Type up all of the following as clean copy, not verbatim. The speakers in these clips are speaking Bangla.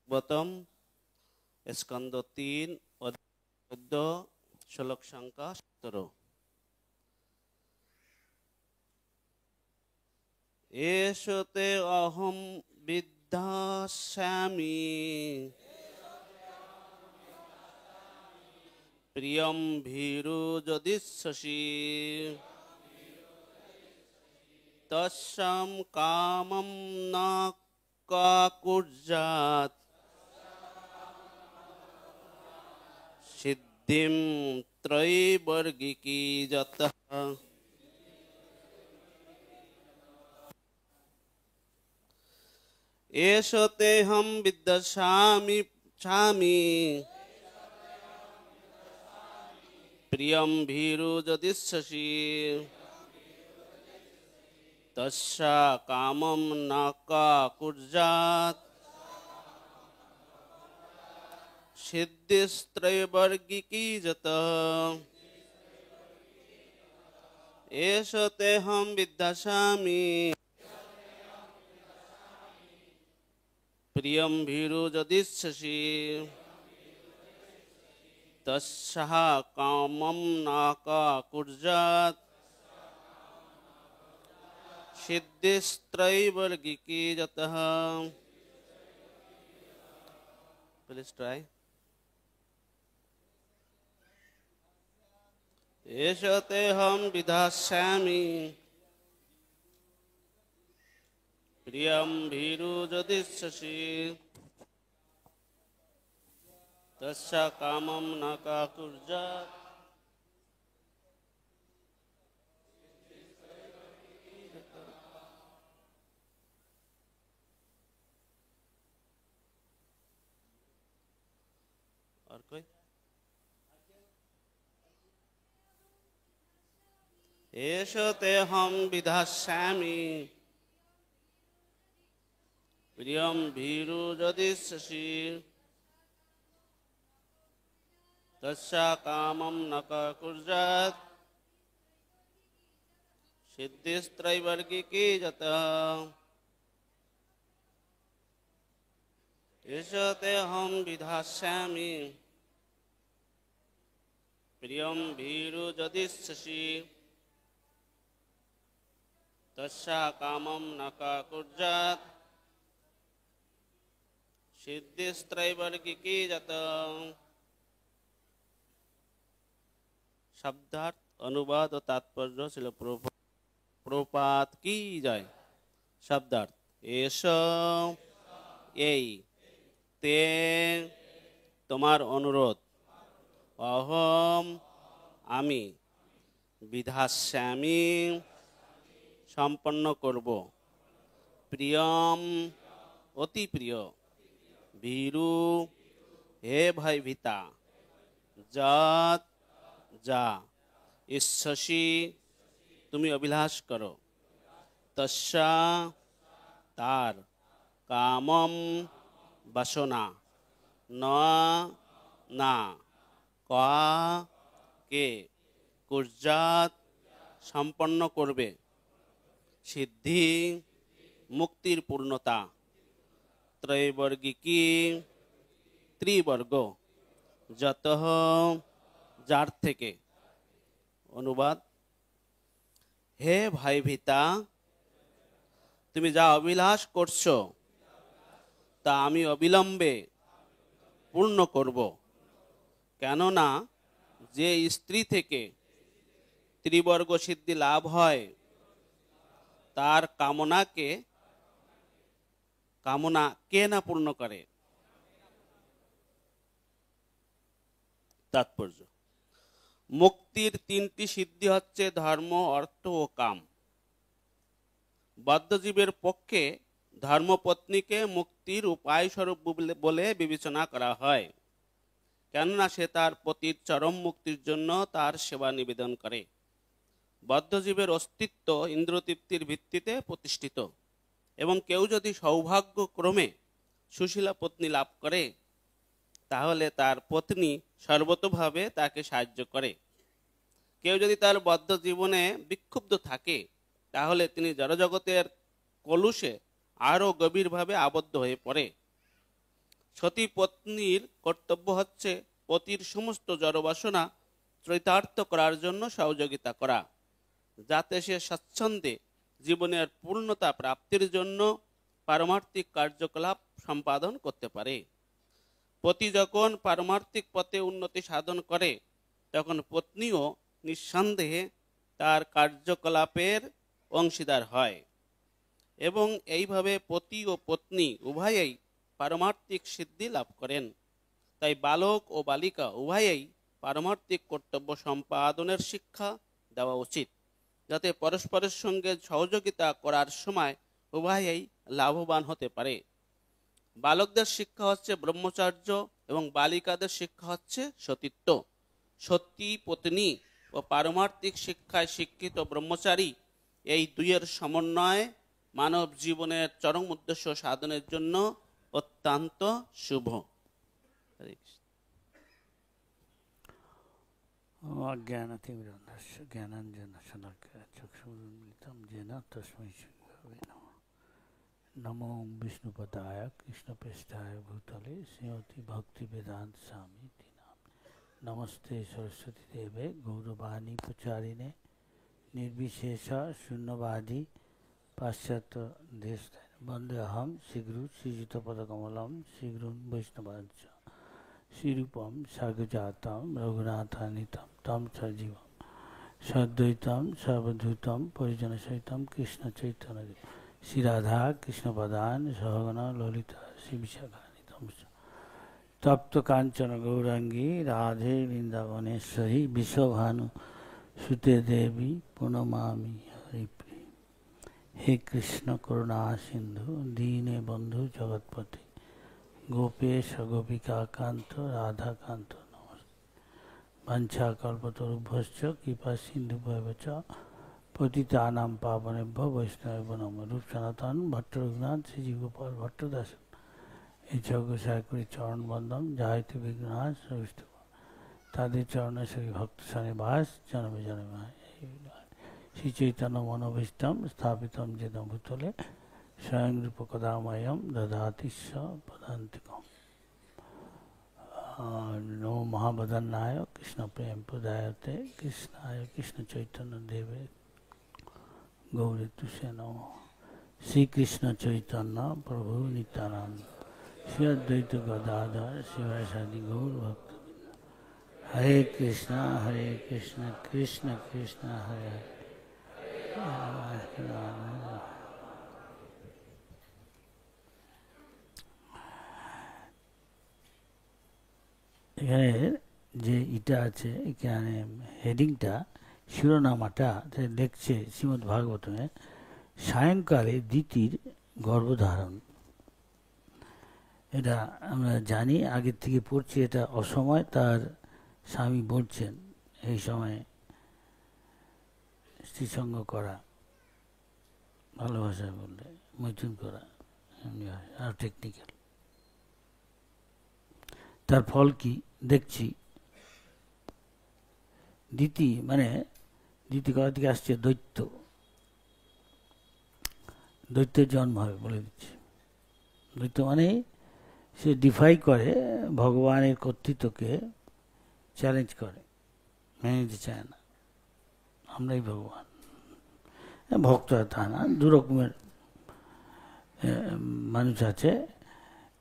গৌতম স্কন্দ ৩ অধ্যায় ১৪ শ্লোক সংখ্যা ১৭। এষতে অহম বিদ্যাস্যামি প্রিয়ম ভীরু যদিচ্ছসি তস্যাম কামম ন কাকুর্যাৎ সিদ্ধিম ত্রৈবর্গিকী যতঃ। এষতেহম বিদ্যাস্যামি প্রিয়ম ভীরু যদিচ্ছসি তস্যা কামম ন কাকুর্যাৎ সিদ্ধিস্ত্রৈবর্গিকী যতঃ। এষতেহম বিদ্যাস্যামি প্রিয়ম ভীরু যদিচ্ছসি তস্যাঃ কামম ন কাকুর্যাৎ সিদ্ধিস্ত্রৈবর্গিকী যতঃ। Please try. এষতেহম বিদ্যাস্যামি প্রিয়ম ভীরু যদিচ্ছসি তস্যা কামম ন কাকুর্যাৎ। और कोई? एषतेहम विधास्यामि प्रियम भीरु यदिच्छसि तस्या कामं न काकुर्यात् सिद्धिस्त्रैवर्गिकी यतः। एषतेहम विधास्यामि प्रियम भीरु यदिच्छसि तस्या कामं न काकुर्यात् सिद्धिस्त्रैवर्गिकी यतः। शब्दार्थ अनुवाद और तात्पर्य ছিল প্রপাত কি যায়। শব্দার্থ এস এই তে তোমার অনুরোধ অহম আমি বিধাস্যামি সম্পন্ন করব প্রিয়ম অতি প্রিয় ভীরু হে ভয়ভীতা যৎ যা ইচ্ছসি তুমি অভিলাষ করো তস্যা তার কামম বাসনা ন না কা কে কুর্যাৎ সম্পন্ন করবে সিদ্ধি মুক্তির পূর্ণতা ত্রৈবর্গিকী ত্রিবর্গ যতঃ যার থেকে। অনুবাদ হে ভয়ভীতা তুমি যা অভিলাষ করছো তা আমি অবিলম্বে পূর্ণ করব কেননা যে স্ত্রী থেকে ত্রিবর্গ সিদ্ধি লাভ হয় তার কামনা কে না পূর্ণ করে। তাৎপর্য মুক্তির তিনটি সিদ্ধি হচ্ছে ধর্ম অর্থ ও কাম। বদ্ধজীবের পক্ষে ধর্মপত্নীকে মুক্তির উপায় স্বরূপ বলে বিবেচনা করা হয় কেননা সে তার পতির চরম মুক্তির জন্য তার সেবা নিবেদন করে। বদ্ধজীবের অস্তিত্ব ইন্দ্রতৃপ্তির ভিত্তিতে প্রতিষ্ঠিত এবং কেউ যদি সৌভাগ্যক্রমে সুশীলা পত্নী লাভ করে তাহলে তার পত্নী সর্বতোভাবে তাকে সাহায্য করে। কেউ যদি তার বদ্ধ জীবনে বিক্ষুব্ধ থাকে তাহলে তিনি জড়জগতের কলুষে আরও গভীরভাবে আবদ্ধ হয়ে পড়ে। সতী পত্নীর কর্তব্য হচ্ছে পতির সমস্ত জড়বাসনা চরিতার্থ করার জন্য সহযোগিতা করা, যাতে সে স্বাচ্ছন্দ্যে জীবনের পূর্ণতা প্রাপ্তির জন্য পারমার্থিক কার্যকলাপ সম্পাদন করতে পারে। পতি যখন পারমার্থিক পথে উন্নতি সাধন করে, তখন পত্নীও নিঃসন্দেহে তার কার্যকলাপের অংশীদার হয় এবং এইভাবে পতি ও পত্নী উভয়েই পারমার্থিক সিদ্ধি লাভ করেন। তাই বালক ও বালিকা উভয়েই পারমার্থিক কর্তব্য সম্পাদনের শিক্ষা দেওয়া উচিত, যাতে পরস্পরের সঙ্গে সহযোগিতা করার সময় উভয়েই লাভবান হতে পারে। বালকদের শিক্ষা হচ্ছে ব্রহ্মচর্য এবং বালিকাদের শিক্ষা হচ্ছে সতীত্ব। সতী পত্নী ও পারমার্থিক শিক্ষায় শিক্ষিত ব্রহ্মচারী, এই দুইয়ের সমন্বয় মানব জীবনের চরম উদ্দেশ্য সাধনের জন্য অত্যন্ত শুভ। অজ্ঞানাতিমিরন্ধস্য জ্ঞানাঞ্জনশলাকয়া চক্ষুর্মিলিतं येन তস্मै শ্রীগুরবে নমঃ। নমো বিষ্ণুপদায় কৃষ্ণপৃষ্ঠায় ভূতলে শ্রীমতী ভক্তিবেদান্ত স্বামী নাম। নমস্তে সরস্বতী দেবে গৌরবাণী প্রচারিণে নির্বিশেষ শূন্যবাদী পাশ্চাত্য দেশ। বন্দেহম শ্রীগুরু শ্রীযুতপদকমলম শ্রীগুরুন বৈষ্ণবাঞ্চ শ্রীরূপম সাগজাতম রঘুনাথানিতম তম সজীবম সদ্বৈতম সর্বধূতম পরিজন সহিতম কৃষ্ণ চৈতন্য শ্রী রাধা কৃষ্ণপদান সহগণ ললিতা শ্রী বিশাখানিতম তপ্ত কাঞ্চন গৌরাঙ্গী রাধে বৃন্দাবনেশ্বরী বিশ্বভানু সুতে দেবী প্রণমামি হরিপ্রিয়। হে কৃষ্ণ করুণা সিন্ধু দীনে বন্ধু জগৎপতি গোপেশ গোপিকা কান্ত রাধাকান্ত নমস্তে। বাঞ্ছা কল্পতরুভ্যশ্চ কৃপা সিন্ধু ভৈবচ পতিতানাং পাবনেভ্যো বৈষ্ণবেভ্যো নমঃ। রূপ সনাতন ভট্ট রঘুনাথ শ্রীজী গোপাল ভট্ট দাস এই যজ্ঞসায় করি চরণ বন্দম যাইতে বিঘ্নাশ সবিষ্ট তাদের চরণে শ্রী ভক্ত সনিবাস জনমে জনমে। শ্রী চৈতন্য মনোভীষ্টম স্থাপিতম যেন ভূতলে স্বয়ং রূপ কদাময়ম দদাতি পদান্তিকম। নমো মহাবদান্নায় কৃষ্ণ প্রেম প্রদায়তে কৃষ্ণায় কৃষ্ণ চৈতন্য দেবে গৌরী তুষে নমঃ। শ্রীকৃষ্ণ চৈতন্য প্রভু নিত্যানন্দ শ্রী অদ্বৈত গদাধর শিবাসাদি গৌর ভক্ত। হরে কৃষ্ণ কৃষ্ণ কৃষ্ণ হরে হরে। এখানে যে এটা আছে, এখানে হেডিংটা শিরোনামাটা লিখছে শ্রীমদ্ ভাগবতমে সায়ংকালে দিতির গর্ভধারণ। এটা আমরা জানি, আগের থেকে পড়ছি, এটা অসময় তার স্বামী বলছেন এই সময় স্ত্রীসঙ্গ করা, ভালোবাসা বললে মৈথুন করা, আর টেকনিক্যাল। তার ফল কি দেখছি। দিতি মানে দিতি কথা থেকে আসছে দৈত্য, দৈত্যের জন্ম হবে বলে দিচ্ছে। দৈত্য মানে সে ডিফাই করে, ভগবানের কর্তৃত্বকে চ্যালেঞ্জ করে, মেনে নিতে চায় না, আমরাই ভগবান। ভক্তরা তা না, দু রকমের মানুষ আছে,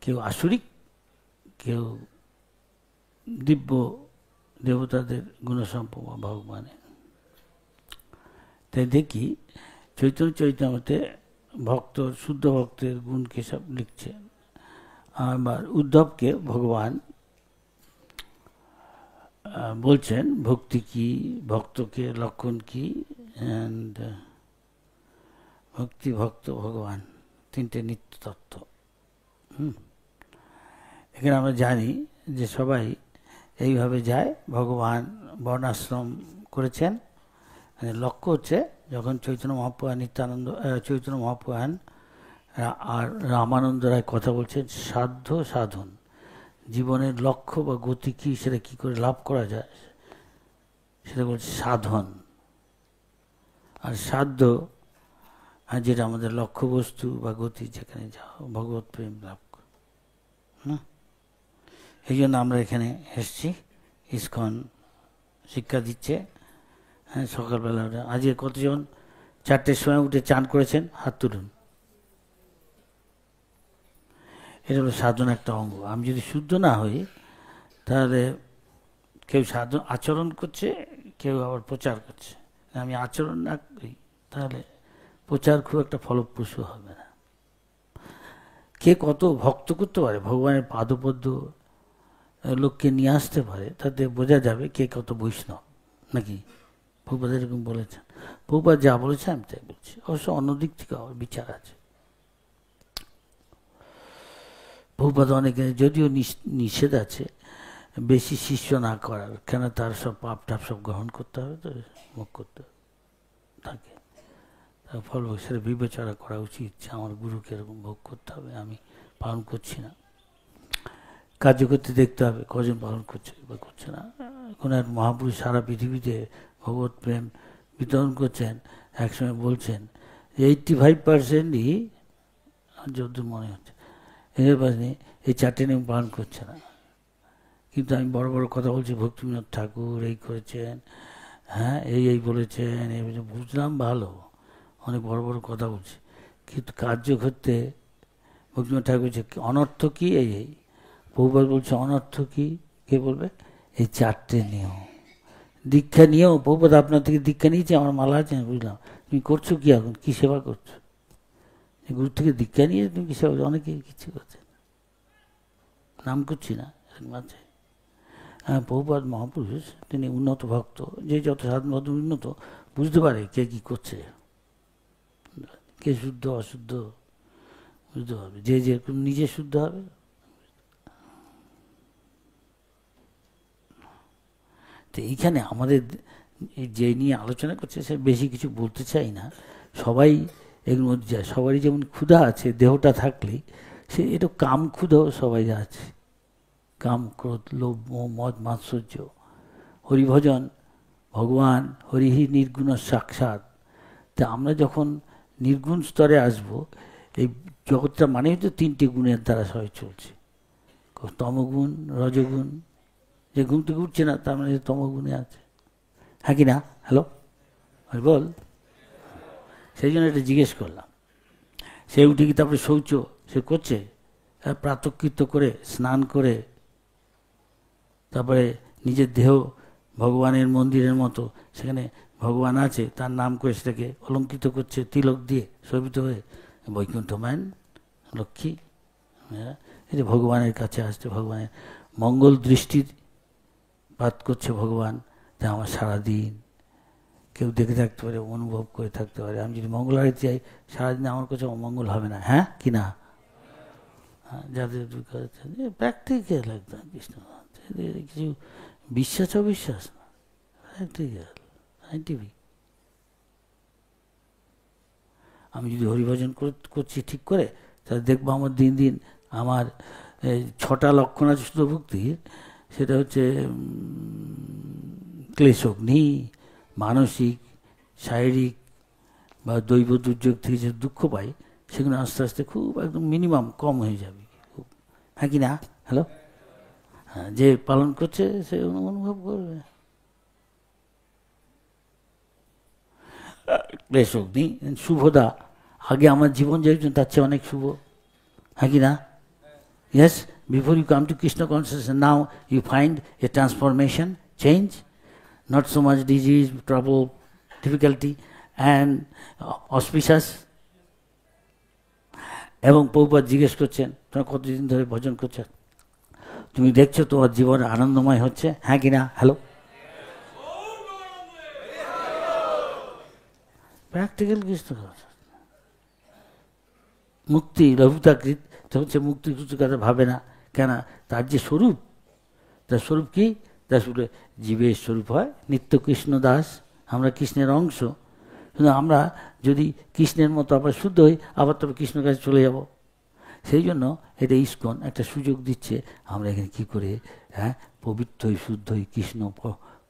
কেউ আসরিক, কেউ দিব্য দেবতাদের গুণসম্পন্ন ভগবানের। তাই দেখি চৈতন্য চৈতন্যতে ভক্তর, শুদ্ধ ভক্তের গুণকে সব লিখছে। আবার উদ্ধবকে ভগবান বলছেন ভক্তি কি, ভক্তকে লক্ষণ কি, অ্যান্ড ভক্তি, ভক্ত, ভগবান, তিনটে নিত্য তত্ত্ব। এখানে আমরা জানি যে সবাই এইভাবে যায়। ভগবান বর্ণাশ্রম করেছেন, লক্ষ্য হচ্ছে যখন চৈতন্য মহাপ্রভু, নিত্যানন্দ, চৈতন্য মহাপ্রভু আর রামানন্দ রায় কথা বলছেন সাধ্য সাধন, জীবনের লক্ষ্য বা গতি কী, সেটা কী করে লাভ করা যায়, সেটা বলছে সাধন। আর সাধ্য আর যেটা আমাদের লক্ষ্যবস্তু বা গতি, যেখানে যাও ভগবত প্রেম লাভ করো না। এই জন্য আমরা এখানে এসছি, ইসকন শিক্ষা দিচ্ছে। হ্যাঁ, সকালবেলা আজকে কতজন 4টের সময় উঠে চান করেছেন? হাত তুলুন। এটা হলো সাধন একটা অঙ্গ। আমি যদি শুদ্ধ না হই তাহলে কেউ সাধন আচরণ করছে, কেউ আবার প্রচার করছে। আমি আচরণ না করি তাহলে প্রচার খুব একটা ফলপ্রসূ হবে না। কে কত ভক্ত করতে পারে, ভগবানের পাদপদ্ম লোককে নিয়ে আসতে পারে, তাতে বোঝা যাবে কে কত বৈষ্ণব নাকি। প্রভুপাদ এরকম বলেছেন। প্রভুপাদ যা বলেছে আমি তাই বলছি, অবশ্য অন্য দিক থেকে বিচার আছে। প্রভুপাদ অনেকে যদিও নিষেধ আছে বেশি শিষ্য না করার, কেন তার সব পাপ টাপ সব গ্রহণ করতে হবে, তো মুখ করতে থাকে। তার ফল সেটা বিবেচনা করা উচিত, আমার গুরুকে এরকম ভোগ করতে হবে, আমি পালন করছি না। কার্য করতে দেখতে হবে কজন পালন করছে বা করছে না। এখন এক মহাপুরুষ সারা পৃথিবীতে ভগবত প্রেম বিতরণ করছেন, একসময় বলছেন 85%ই যদ্দূর মনে হচ্ছে এই 4টে নিয়ম পালন করছে না। কিন্তু আমি বড় বড় কথা বলছি, ভক্তিবিনোদ ঠাকুর এই করেছেন, হ্যাঁ এই বলেছেন, এই বুঝলাম ভালো, অনেক বড় বড় কথা বলছি, কিন্তু কার্য করতে ভক্তিবিনোদ ঠাকুর বলছে অনর্থ কি, এই প্রভুপাদ বলছে অনর্থ কি, কে বলবে? এই 4টে নিয়ম। দীক্ষা নিয়েও প্রভুপাদ আপনার থেকে দীক্ষা নিয়েছে, আমার মালা আছে, বুঝলাম, তুমি করছো কি এখন, কি সেবা করছো? গুরু থেকে দীক্ষা নিয়ে তুমি কি সেবা? অনেকে কিছু করছে, নাম করছি না, এরকম আছে। হ্যাঁ, প্রভুপাদ মহাপুরুষ, তিনি উন্নত ভক্ত, যে যত সাধন ভক্ত উন্নত বুঝতে পারে কে কি করছে, কে শুদ্ধ অশুদ্ধ বুঝতে হবে, যে যেরকম নিজে শুদ্ধ হবে। তো এইখানে আমাদের যে নিয়ে আলোচনা করছে সে বেশি কিছু বলতে চাই না, সবাই এর মধ্যে যায়, সবারই যেমন ক্ষুধা আছে, দেহটা থাকলেই সে একটু কাম ক্ষুধাও সবাই আছে, কাম ক্রোধ লোভ মোহ মদ মাৎসর্য। হরিভজন, ভগবান হরিহি নির্গুণ সাক্ষাৎ। তা আমরা যখন নির্গুণ স্তরে আসব, এই জগৎটা মানে হচ্ছে 3টে গুণের দ্বারা সবাই চলছে, তমগুণ রজগুণ। যে ঘুম থেকে উঠছে না তার মানে তমগুণে আছে, হ্যাঁ কি না? হ্যালো বল। সেই জন্য এটা জিজ্ঞেস করলাম। সে উঠে কি তারপরে শৌচ সে করছে, প্রাতঃকৃত্য করে স্নান করে তারপরে নিজের দেহ ভগবানের মন্দিরের মতো, সেখানে ভগবান আছে তার নাম করে সেটাকে অলঙ্কৃত করছে তিলক দিয়ে শোভিত হয়ে, বৈকুণ্ঠমান লক্ষ্মী। এই যে ভগবানের কাছে আসছে, ভগবানের মঙ্গল দৃষ্টির পাত করছে ভগবান, যা আমার সারাদিন কেউ দেখে থাকতে পারে, অনুভব করে থাকতে পারে। আমি যদি মঙ্গল আরতি চাই সারাদিন আমার কাছে অমঙ্গল হবে না, হ্যাঁ কি না? যাদের প্র্যাকটিক্যাল একদম কৃষ্ণ, কিছু বিশ্বাস অবিশ্বাস না, প্র্যাকটিক্যাল সাইন্টিফিক। আমি যদি হরিভজন করছি ঠিক করে, তাহলে দেখবো আমার দিন দিন আমার 6টা লক্ষণ আছে শুধু ভক্তির। সেটা হচ্ছে ক্লেশগ্নি, মানসিক শারীরিক বা দৈব দুর্যোগ থেকে যে দুঃখ পাই, সেগুলো আস্তে আস্তে খুব একদম মিনিমাম কম হয়ে যাবে, খুব, হ্যাঁ কি না? হ্যালো, হ্যাঁ, যে পালন করছে সে অনুভব করবে। ক্লেশগ্নি শুভদা, আগে আমার জীবন যেরকম তার চেয়ে অনেক শুভ, হ্যাঁ কি না? Yes, before you come to Krishna consciousness, now you find a transformation, change, not so much disease, trouble, difficulty and auspicious. এবং প্রভুপাদ জিজ্ঞেস করছেন, তোমরা কতদিন ধরে ভজন করছো, তুমি দেখছো তোমার জীবন আনন্দময় হচ্ছে, হ্যাঁ কি না? হ্যালো, প্র্যাকটিক্যাল কৃষ্ণ মুক্তি লঘুতাকৃত হচ্ছে, মুক্তির কিছু কথা ভাবে না, কেন? তার যে স্বরূপ, তার স্বরূপ কি? তার স্বরূপ জীবের স্বরূপ হয় নিত্য কৃষ্ণ দাস, আমরা কৃষ্ণের অংশ। কিন্তু আমরা যদি কৃষ্ণের মতো আবার শুদ্ধ হই, আবার তবে কৃষ্ণের কাছে চলে যাব। সেই জন্য এটা ইসকন একটা সুযোগ দিচ্ছে, আমরা এখানে কী করে, হ্যাঁ, পবিত্র হই, শুদ্ধ হই, কৃষ্ণ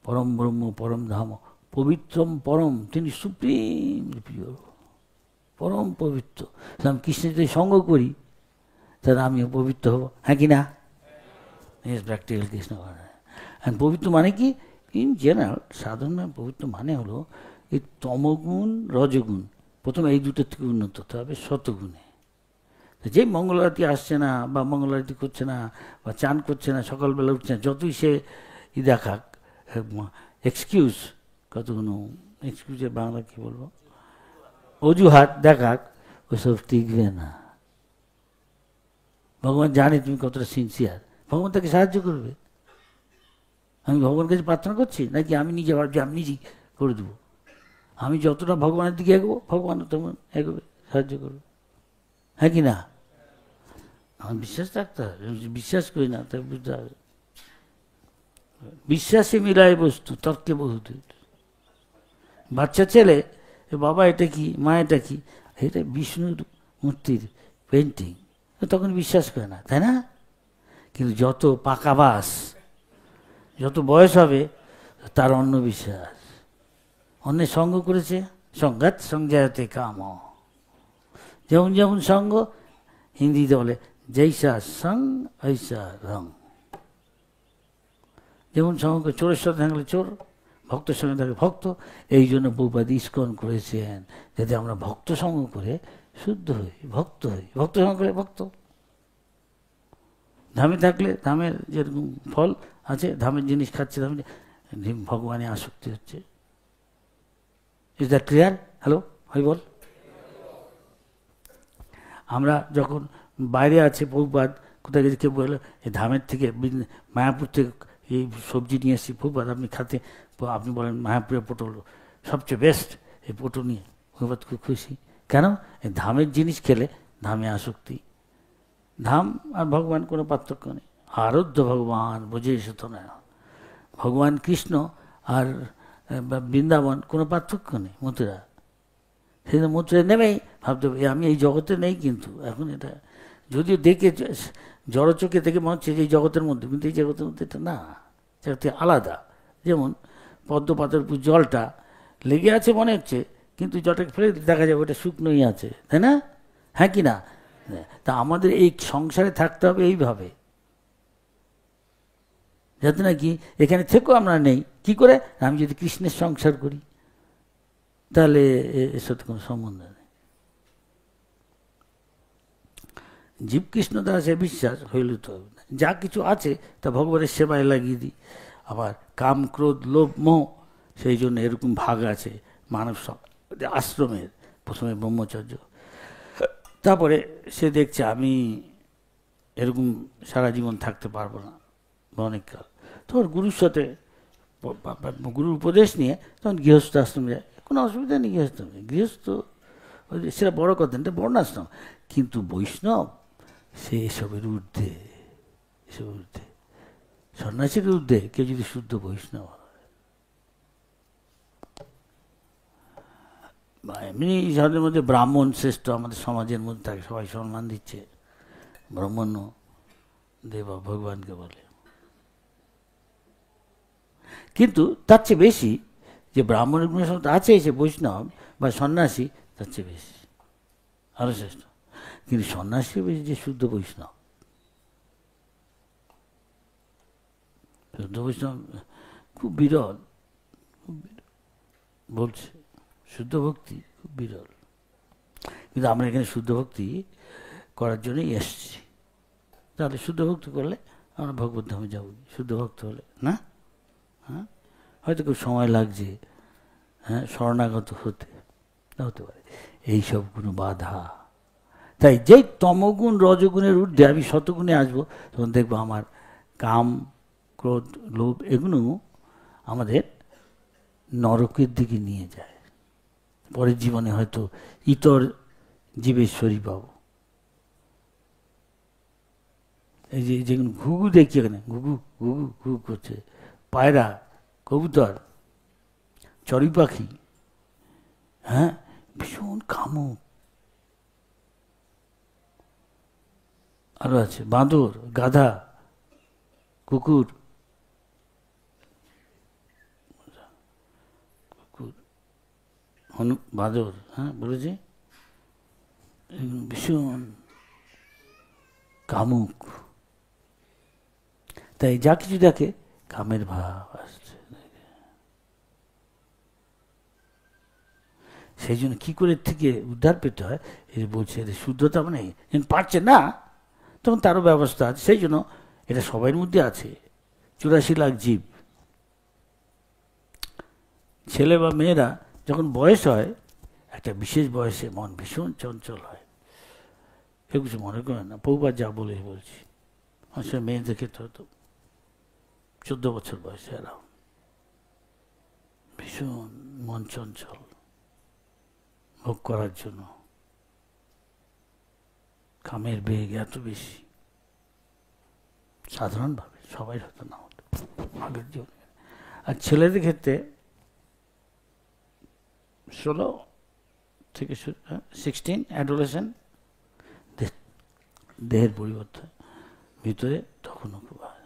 পরম ব্রহ্ম পরম ধাম পবিত্রম পরম, তিনি সুপ্রিম পিওর, পরম পবিত্র। আমি কৃষ্ণের যদি সঙ্গ করি তাহলে আমিও পবিত্র হব, হ্যাঁ কি না? প্র্যাকটিক্যাল কৃষ্ণ। পবিত্র মানে কি? ইন জেনারেল সাধারণ পবিত্র মানে হলো এই তমগুণ রজগুণ, প্রথমে এই দুটোর থেকে উন্নত হতে হবে শতগুণে। যে মঙ্গলারতি আসছে না বা মঙ্গলারতি করছে না বা চান করছে না, সকালবেলা উঠছে না, যতই সে দেখাক এক্সকিউজ, কতগুলো এক্সকিউজের বাংলা কী বলবো, অজুহাত দেখাক, ওসব টিকবে না। ভগবান জানে তুমি কতটা সিনসিয়ার, ভগবান তাকে সাহায্য করবে। আমি ভগবানের কাছে প্রার্থনা করছি নাকি আমি নিজে ভাবছি আমি নিজেই করে দেবো? আমি যতটা ভগবানের দিকে এগোবো ভগবানও তেমন এগোবে, সাহায্য করবে, হ্যাঁ কি না? আমার বিশ্বাস রাখতে হবে, বিশ্বাস করি না তাই বুঝতে হবে। বিশ্বাসে মিলায় বস্তু তর্কে বহুদূর। বাচ্চা ছেলে, বাবা এটা কি, মা এটা কি, এটা বিষ্ণুর মূর্তির পেন্টিং, তখন বিশ্বাস করে না, তাই না? কিন্তু যত পাকা বাস, যত বয়স হবে তার অন্য বিশ্বাস। অন্যের সঙ্গ করেছে, সংঘাত সংজায়তে কাম, যেমন যেমন সঙ্গ, হিন্দিতে বলে জৈসা সং ঐসা রং। যেমন সঙ্গ চোরের সাথে থাকলে চোর, ভক্তের সঙ্গে থাকলে ভক্ত। এই জন্য প্রভুপাদ ইস্কন করেছেন যাতে আমরা ভক্ত সঙ্গ করে শুদ্ধ হই, ভক্ত হই, ভক্ত সঙ্গ করে ভক্ত। ধামে থাকলে ধামের যেরকম ফল আছে, ধামের জিনিস খাচ্ছে, ধামে ভগবানে আসক্তি হচ্ছে। Is that clear? Hello, Hari বল। আমরা যখন বাইরে আছে, প্রভুপাদ কোথায় গেছে, কেউ বললো এই ধামের থেকে মায়াপুর থেকে এই সবজি নিয়ে এসেছি, প্রভুপাদ আপনি খাতে, আপনি বলেন মায়াপুরের পটল সবচেয়ে বেস্ট, এই পটল নিয়ে প্রভুপাদ খুব খুশি। কেন? এই ধামের জিনিস খেলে ধামে আসক্তি। ধাম আর ভগবান কোনো পার্থক্য নেই। আরাধ্য ভগবান বোঝে তো না, ভগবান কৃষ্ণ আর বৃন্দাবন কোনো পার্থক্য নেই। মথুরা, সেটা মথুরা নেমেই ভাবতে হবে আমি এই জগতে নেই, কিন্তু এখন এটা যদিও দেখে জড় চোখে থেকে মনে হচ্ছে যে এই জগতের মধ্যে, কিন্তু এই জগতের মধ্যে এটা না, জগতে আলাদা। যেমন পদ্মপাতের উপর জলটা লেগে আছে মনে হচ্ছে, কিন্তু জলটাকে ফেলে দেখা যাবে ওটা শুকনোই আছে, তাই না? হ্যাঁ কি না? তা আমাদের এই সংসারে থাকতে হবে এইভাবে, যাতে নাকি এখানে থেকেও আমরা নেই। কি করে? আমি যদি কৃষ্ণের সংসার করি তাহলে এর সাথে কোনো সম্বন্ধ নেই। জীব কৃষ্ণ দ্বারা সে বিশ্বাস হইলে তো হবে না। যা কিছু আছে তা ভগবানের সেবায় লাগিয়ে দিই। আবার কাম ক্রোধ লোভ মোহ, সেই জন্য এরকম ভাগ আছে মানব আশ্রমের। প্রথমে ব্রহ্মচর্য, তারপরে সে দেখছে আমি এরকম সারা জীবন থাকতে পারবো না অনেককাল, তখন গুরুর সাথে গুরুর উপদেশ নিয়ে তখন গৃহস্থ আশ্রমে যায়। কোনো অসুবিধা নেই গৃহস্থ, গৃহস্থ সেটা বড় কথা, এটা বর্ণাশ্রম। কিন্তু বৈষ্ণব সে এসবের ঊর্ধ্বে, এসবের ঊর্ধ্বে, সন্ন্যাসীর ঊর্ধ্বে কেউ যদি শুদ্ধ বৈষ্ণব হয়। এমনি যাদের মধ্যে ব্রাহ্মণ শ্রেষ্ঠ আমাদের সমাজের মধ্যে থাকে, সবাই সম্মান দিচ্ছে, ব্রাহ্মণ্য দেবা ভগবানকে বলে। কিন্তু তার চেয়ে বেশি যে ব্রাহ্মণের গুণের সঙ্গে আছে সে বৈষ্ণব বা সন্ন্যাসী, তার চেয়ে বেশি আরো শ্রেষ্ঠ। কিন্তু সন্ন্যাসীর বেশি যে শুদ্ধ বৈষ্ণব, শুদ্ধ বৈষ্ণব খুব বিরল, খুব বিরল বলছে। শুদ্ধ ভক্তি খুব বিরল, কিন্তু আমরা এখানে শুদ্ধ ভক্তি করার জন্যই এসছি। তাহলে শুদ্ধ ভক্তি করলে আমরা ভগবত ধামে যাব, শুদ্ধ ভক্ত হলে না? হ্যাঁ, হয়তো খুব সময় লাগছে, হ্যাঁ, শরণাগত হতে হতে পারে, এইসব কোনো বাধা। তাই যেই তমগুণ রজগুণের ঊর্ধ্বে আমি শতগুণে আসবো, তখন দেখবো আমার কাম ক্রোধ লোভ এগুলো আমাদের নরকের দিকে নিয়ে যায়। পরের জীবনে হয়তো ইতর জীবেশ্বরী পাবো। এই যে যেগুলো ঘুঘু দেখি এখানে, ঘুঘু ঘুঘু ঘুঘু করছে, পায়রা, কবুতর, চড়ুই পাখি, হ্যাঁ, ভীষণ কামুক। আরো আছে বাঁদর, গাধা, কুকুর, বাঁদর, হ্যাঁ বলেছি, ভীষণ কামুক, তাই যা কিছু দেখে কামের ভাব আসছে। সেই জন্য কি করে থেকে উদ্ধার পেতে হয় এটা বলছে, এদের শুদ্ধতা মানে পারছে না তখন তারও ব্যবস্থা আছে। সেই জন্য এটা সবার মধ্যে আছে। 84 লাখ জীব, ছেলে বা মেয়েরা যখন বয়স হয়, একটা বিশেষ বয়সে মন ভীষণ চঞ্চল হয়। কেউ কিছু মনে করেন না, বহুবার যা বলে বলছি। আসলে মেয়েদের ক্ষেত্রে হয়তো 14 বছর বয়সে এরা ভীষণ মন চঞ্চল, ভোগ করার জন্য কামের বেগ এত বেশি, সাধারণভাবে সবাই হতো না হতো আগের জীবনে। আর ছেলেদের ক্ষেত্রে 16 থেকে 16 অ্যাডোলেসেন্ট, দেহের পরিবর্তন ভিতরে তখনও খুব হয়।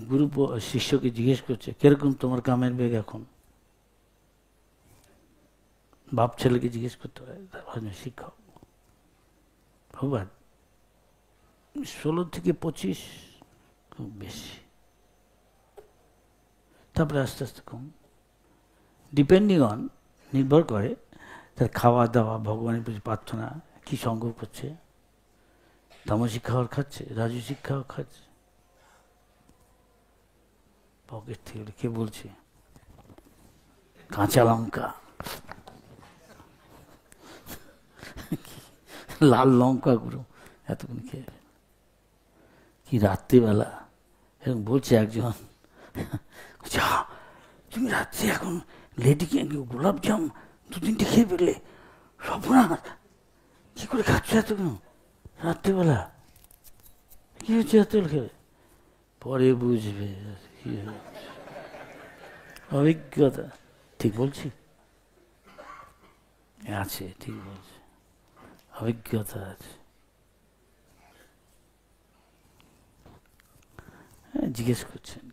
গুরু শিষ্যকে জিজ্ঞেস করছে, কিরকম তোমার কামের বেগ এখন? বাপ ছেলেকে জিজ্ঞেস করতে হয়, শিক্ষক। ভগবান 16 থেকে 25 খুব বেশি, তারপরে আস্তে আস্তে কম, ডিপেন্ডিং অন, নির্ভর করে তার খাওয়া দাওয়া, ভগবানের প্রতি প্রার্থনা, কি সঙ্গ করছে, তামসিক খাবার খাচ্ছে, রাজসিক খাবার খাচ্ছে। পকেট থেকে কে বলছে? কাঁচা লঙ্কা, লাল লঙ্কা গুঁড়ো এতক্ষণ খেয়ে, কি রাত্রিবেলা এরকম বলছে একজন, তুমি রাত্রে এখন লেডিকে গোলাপ জাম 2-3টে খেয়ে ফেললে, সর্বনাশ, কি করে খাচ্ছ এতক্ষণ রাত্রিবেলা? কি হচ্ছে এতক্ষণ খেয়ে? পরে বুঝবে কি অভিজ্ঞতা। ঠিক বলছি? আছে, ঠিক বলছি, অভিজ্ঞতা আছে। জিজ্ঞেস করছেন,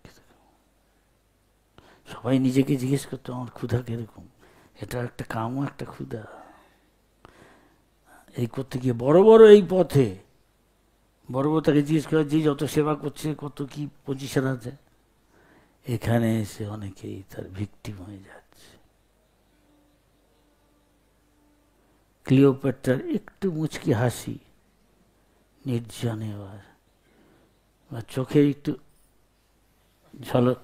সবাই নিজেকে জিজ্ঞেস করতো আমার ক্ষুধা কিরকম। এটা একটা কামও একটা ক্ষুধা। এই করতে গিয়ে বড় বড় এই পথে বড় বড় তাকে জিজ্ঞেস করে, যে যত সেবা করছে, কত কি পজিশন আছে, এখানে এসে অনেকেই তার ভিকটিম হয়ে যাচ্ছে। ক্লিওপেট্রার একটু মুচকি হাসি, নির্জনে বা চোখে একটু ঝলক,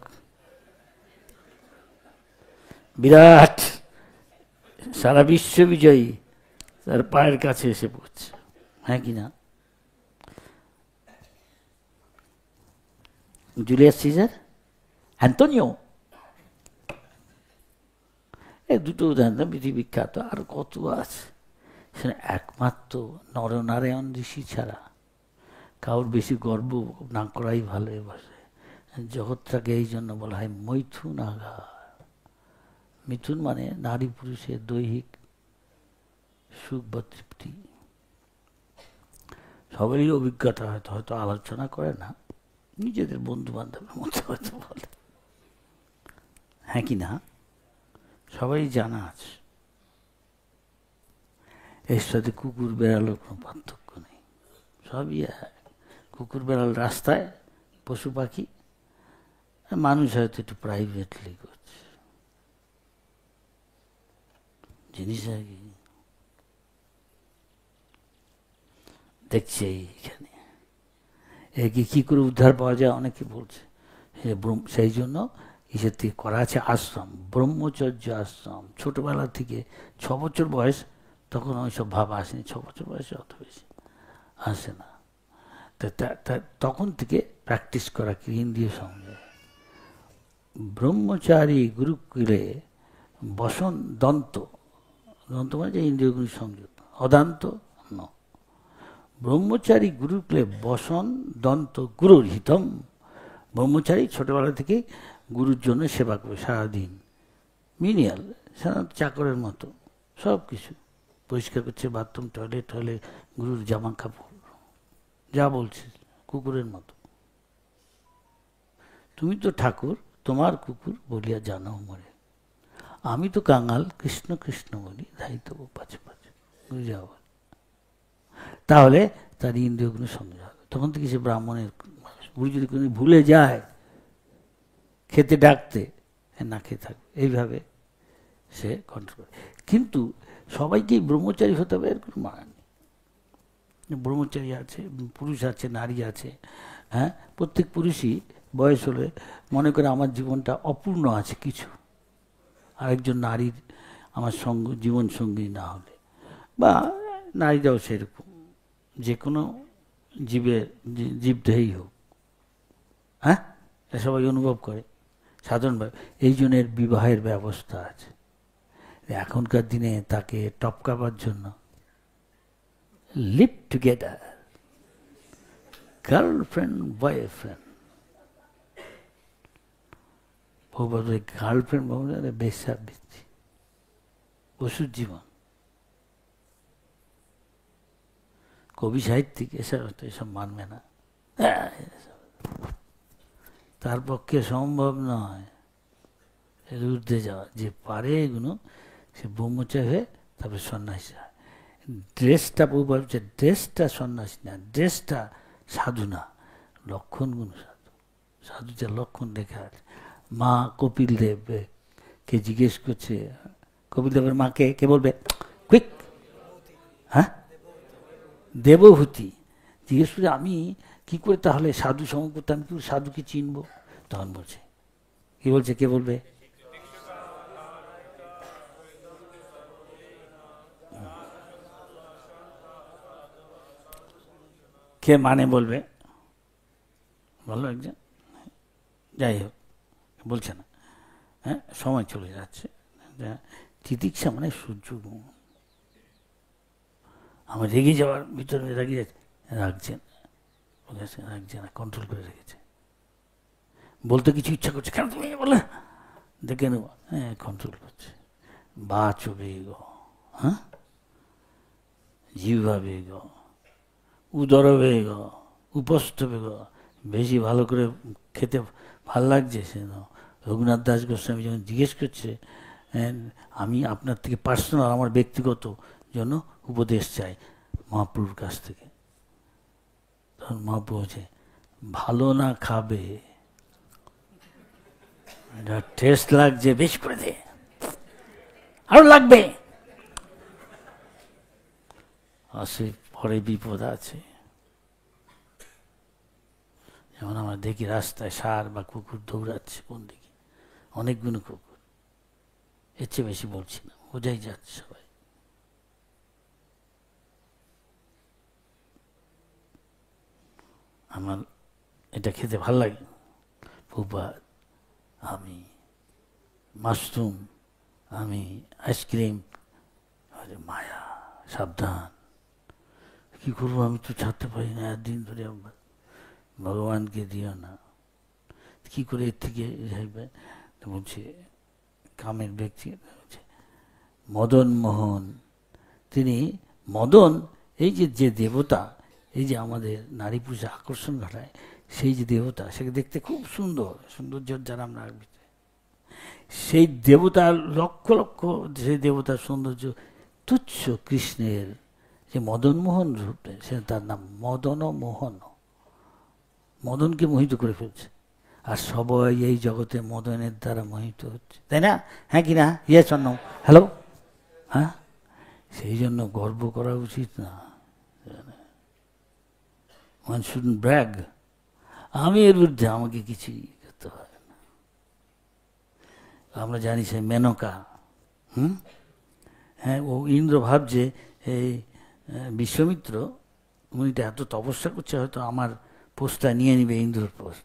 বিরাট সারা বিশ্ব বিজয়ী তার পায়ের কাছে এসে পড়ছে, হ্যাঁ কি না? জুলিয়াস সিজার, অ্যান্তনিও, এই দুটো উদাহরণ পৃথিবী বিখ্যাত। আর কত আছে, সেটা একমাত্র নরনারায়ণ ঋষি ছাড়া কারোর বেশি গর্ব না করাই ভালো। এ বসে জগৎটাকে এই জন্য বলা হয় মৈথুন আঘার। মিথুন মানে নারী পুরুষের দৈহিক সুখ বা তৃপ্তি। সবারই অভিজ্ঞতা হয়তো হয়তো আলোচনা করে না, নিজেদের বন্ধু বান্ধবের মধ্যে হয়তো বলে, হ্যাঁ কি না? সবাই জানা আছে। এর সাথে কুকুর বেড়ালের কোনো পার্থক্য নেই, সবই এক। কুকুর বেড়াল রাস্তায়, পশু পাখি, মানুষ হয়তো একটু প্রাইভেটলি করছে জিনিস। আগে দেখছি এইখানে একে কি করে উদ্ধার পাওয়া যায় অনেকে বলছে। সেই জন্য ইসের থেকে করা আছে আশ্রম, ব্রহ্মচর্য আশ্রম। ছোটবেলা থেকে 6 বছর বয়স, তখন ওইসব ভাব আসেনি। 6 বছর বয়সে অত বেশি আসে না। তখন থেকে প্র্যাকটিস করা কি ইন্দ্রিয় সঙ্গে। ব্রহ্মচারী গুরুকুলে বসন, দন্ত, দন্ত মানে যে ইন্দ্রিয়গুলির সংযত, অদান্ত ন। ব্রহ্মচারী গুরুকুলে বসন দন্ত গুরুর হিতম। ব্রহ্মচারী ছোটবেলা থেকে গুরুর জন্য সেবা করবে সারাদিন, মিনিয়াল, সাধারণত চাকরের মতো সব কিছু পরিষ্কার করছে, বাথরুম, টয়লেট, গুরুর জামা কাপড়, যা বলছে, কুকুরের মতো। তুমি তো ঠাকুর, তোমার কুকুর বলিয়া জানো মরে, আমি তো কাঙাল, কৃষ্ণ কৃষ্ণ বলি ধাই তবু পাছে পাছে। বুঝে যাবো, তাহলে তার ইন্দ্রিয়গুলো সংযত হবে। তখন থেকে সে ব্রাহ্মণের গুরু যদি কোনো ভুলে যায় খেতে ডাকতে, না খেয়ে থাকবে, এইভাবে সে কন্ট্রোল করে। কিন্তু সবাইকেই ব্রহ্মচারী হতে হবে এর কোনো মানে নেই। ব্রহ্মচারী আছে, পুরুষ আছে, নারী আছে। হ্যাঁ, প্রত্যেক পুরুষই বয়স হলে মনে করে আমার জীবনটা অপূর্ণ আছে কিছু, আরেকজন নারীর আমার সঙ্গ জীবন সঙ্গী না হলে, বা নারীরাও সেরকম, যে কোনো জীবদেহেই হোক, হ্যাঁ, সবাই অনুভব করে সাধারণভাবে। এই জন্যের বিবাহের ব্যবস্থা আছে। এখনকার দিনে তাকে টপকাবার জন্য live together, girlfriend boyfriend, girlfriend boyfriend বেশ্যাবৃত্তি, ওষুধ জীবন। কবি সাহিত্যিক এসব মানবে না, তার পক্ষে সম্ভব নয় এর ঊর্ধ্বে যাওয়া। যে পারে এগুলো সে ব্রহ্মচারী হয়ে তারপরে সন্ন্যাসী হয়। ড্রেসটা বহু ভাবছে, ড্রেসটা সন্ন্যাসী না, ড্রেসটা সাধু না, লক্ষণগুণ সাধু। সাধুটার লক্ষণ লেখা আছে। মা কপিল দেব কে জিজ্ঞেস করছে, কপিল দেবের মাকে কে বলবে, কুইক, হ্যাঁ, দেবভূতি জিজ্ঞেস করে আমি কি করে তাহলে সাধু সঙ্গ করতে, আমি কি করে সাধুকে চিনবো? তখন বলছে, কি বলছে, কে বলবে, কে মানে বলবে, বললো একজন, যাই হোক বলছে না। হ্যাঁ, সময় চলে যাচ্ছে। তিতিক্ষা মানে সূর্য, আমার রেগে যাওয়ার ভিতরে রেগে যাচ্ছে, রাখছেন, রাখছে না, কন্ট্রোল করে রেখেছে। বলতে কিছু ইচ্ছা করছে, কেন তুমি বলে, দেখে নেব, হ্যাঁ, কন্ট্রোল করছে। বাচ বেগ, হ্যাঁ, জিহ্বা বেগ, উদর বেগ, উপস্থ বেগ, বেশি ভালো করে খেতে ভাল লাগছে সে। রঘুনাথ দাস গোস্বামী যখন জিজ্ঞেস করছে, আমি আপনার থেকে পার্সোনাল, আমার ব্যক্তিগত জন্য উপদেশ চাই মহাপ্রভুর কাছ থেকে, তখন মহাপ্রভু বলছে, ভালো না খাবে, টেস্ট লাগছে, বেশি করে দে, আরো লাগবে, আসে পরে বিপদ আছে। যেমন আমরা দেখি রাস্তায় ষাঁড় বা কুকুর দৌড়াচ্ছে, কোন দিকে, অনেকগুলো কুকুর, এর চেয়ে বেশি বলছি না, বোঝাই যাচ্ছে সবাই। আমার এটা খেতে ভাল লাগে, প্রভাত, আমি মাশরুম, আমি আইসক্রিম, আরে মায়া, সাবধান, কি করবো, আমি তো ছাড়তে পারি না, একদিন ধরে ভগবানকে দিও না, কি করে এর থেকে বলছে কামের ব্যক্তি বলছে মদন মোহন, তিনি মদন, এই যে দেবতা, এই যে আমাদের নারী পুরুষে আকর্ষণ ঘটায়, সেই যে দেবতা, সেকে দেখতে খুব সুন্দর, সৌন্দর্য যারা আমরা সেই দেবতার লক্ষ লক্ষ, সেই দেবতার সৌন্দর্য তুচ্ছ কৃষ্ণের যে মদনমোহন রূপ, সে তার নাম মদন মোহন, মদনকে মোহিত করে ফেলছে। আর সবাই এই জগতে মদনের দ্বারা মোহিত হচ্ছে, তাই না? হ্যাঁ কি না? ইয়ে চন্ন, হ্যালো, হ্যাঁ, সেই জন্য গর্ব করা উচিত না। ওয়ান শুডন্ট ব্র্যাগ, আমি এর বিরুদ্ধে, আমাকে কিছুই করতে হয় না। আমরা জানি সে মেনকা, হ্যাঁ, ও ইন্দ্র ভাবছে এই বিশ্বমিত্র উনিটা এত তপস্যা করছে, হয়তো আমার পোস্টটা নিয়ে নিবে, ইন্দ্রর পোস্ট।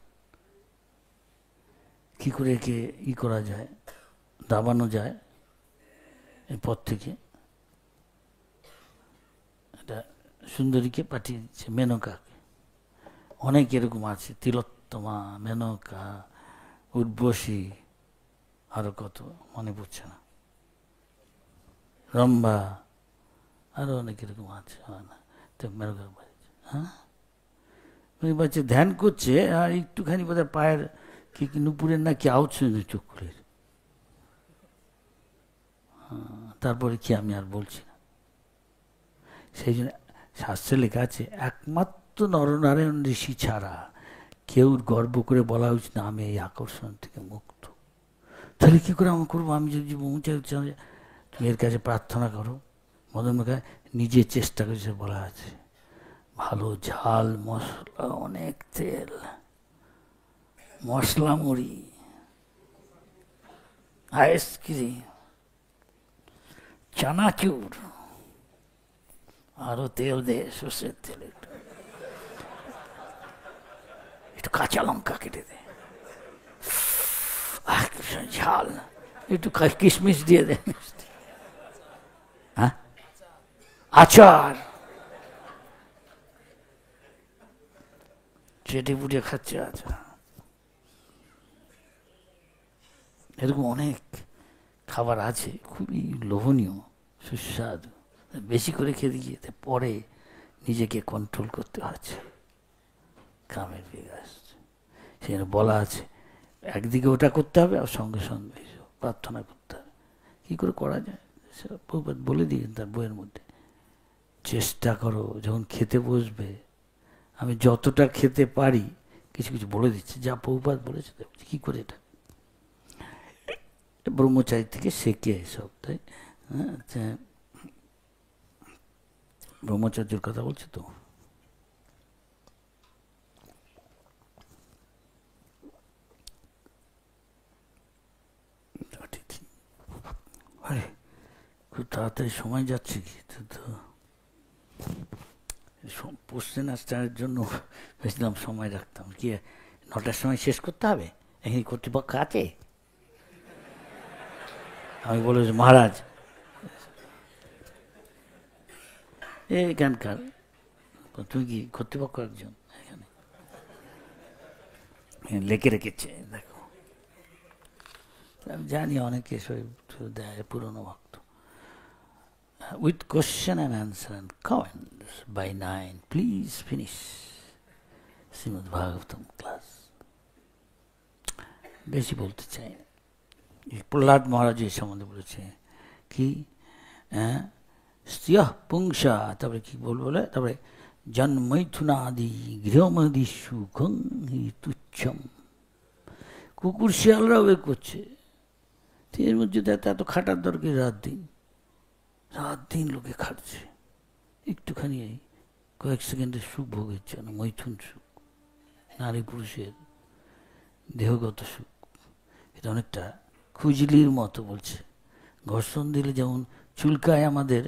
কি করে একে করা যায়, দাবানো যায় এই পথ থেকে, এটা সুন্দরীকে পাঠিয়ে দিচ্ছে, মেনকাকে। অনেক এরকম আছে, তিলোত্তমা, মেনকা, উর্বশী, আরো কত মনে পড়ছে না, রম্ভা, আরো অনেক এরকম আছে, হয় না? তো মেনকা, হ্যাঁ, বাচ্চা ধ্যান করছে, আর একটুখানি বোধহয় পায়ের কি নুপুরের না কি আউট শুনে চক্রের, তারপরে কি আমি আর বলছি না। সেই জন্য শাস্ত্রে লেখা আছে একমাত্র নরনারায়ণ ঋষি ছাড়া কেউ গর্ব করে বলা উচিত না আমি এই আকর্ষণ থেকে মুক্ত। তাহলে কী করে আমি করবো? আমি যদি পৌঁছাই, তুমি এর কাছে প্রার্থনা করো। মদন মুখে নিজে চেষ্টা করেছে বলা আছে, ভালো ঝাল মশলা, অনেক তেল, মশলা মুড়ি, আইসক্রিম, চানাচুর, আরো তেল দে, সর্ষের তেল, একটু কাঁচা লঙ্কা কেটে দে, ঝাল, একটু কিশমিশ দিয়ে দে, হ্যাঁ, আচার, চেটে পুটে খাচ্ছে আচার। এরকম অনেক খাবার আছে খুবই লোভনীয়, সুস্বাদু, বেশি করে খেতে গিয়ে পরে নিজেকে কন্ট্রোল করতে হচ্ছে, কামের বেগ আসছে। সেখানে বলা আছে একদিকে ওটা করতে হবে আর সঙ্গে সঙ্গে প্রার্থনা করতে হবে। কী করে করা যায় প্রভুপাদ বলে দিয়েছেন তার বইয়ের মধ্যে, চেষ্টা করো যখন খেতে বসবে, আমি যতটা খেতে পারি কিছু কিছু বলে দিচ্ছি, যা প্রভুপাদ বলেছে কী করে এটা ব্রহ্মচারী থেকে শেখে এসব, তাই ব্রহ্মচার্যের কথা বলছে তো। আরে খুব তাড়াতাড়ি সময় যাচ্ছে কি, তো কোশ্চেন আনসারের জন্য ভেবেছিলাম সময় রাখতাম, কি 9টার সময় শেষ করতে হবে, এখানে কর্তৃপক্ষ আছে। আমি বলে মহারাজ এখানকার, তুমি কি কর্তৃপক্ষ একজন, এখানে লেখে রেখেছে দেখো, আমি জানি অনেকে সব দেয় পুরনো ভক্ত। With question and answer and comments by 9 please finish Srimad Bhagavatam class. বেশি বলতে চাই না। প্রহ্লাদ মহারাজ এই সম্বন্ধে বলেছে কি, স্ত্রিয়ঃ পুংসা, তারপরে কি বলে, তারপরে জন্মৈথুনাদি গৃহমদি সুখং হি তুচ্ছম। কুকুর শিয়ালরাও এ করছে, এর মধ্যে এত খাটার দরকার, রাত দিন লোকে খাটছে একটুখানি কয়েক সেকেন্ডের সুখ ভোগের জন্য। মৈথুন সুখ, নারী পুরুষের দেহগত সুখ, এটা অনেকটা খুজলির মতো বলছে। ঘর্ষণ দিলে যেমন চুলকায় আমাদের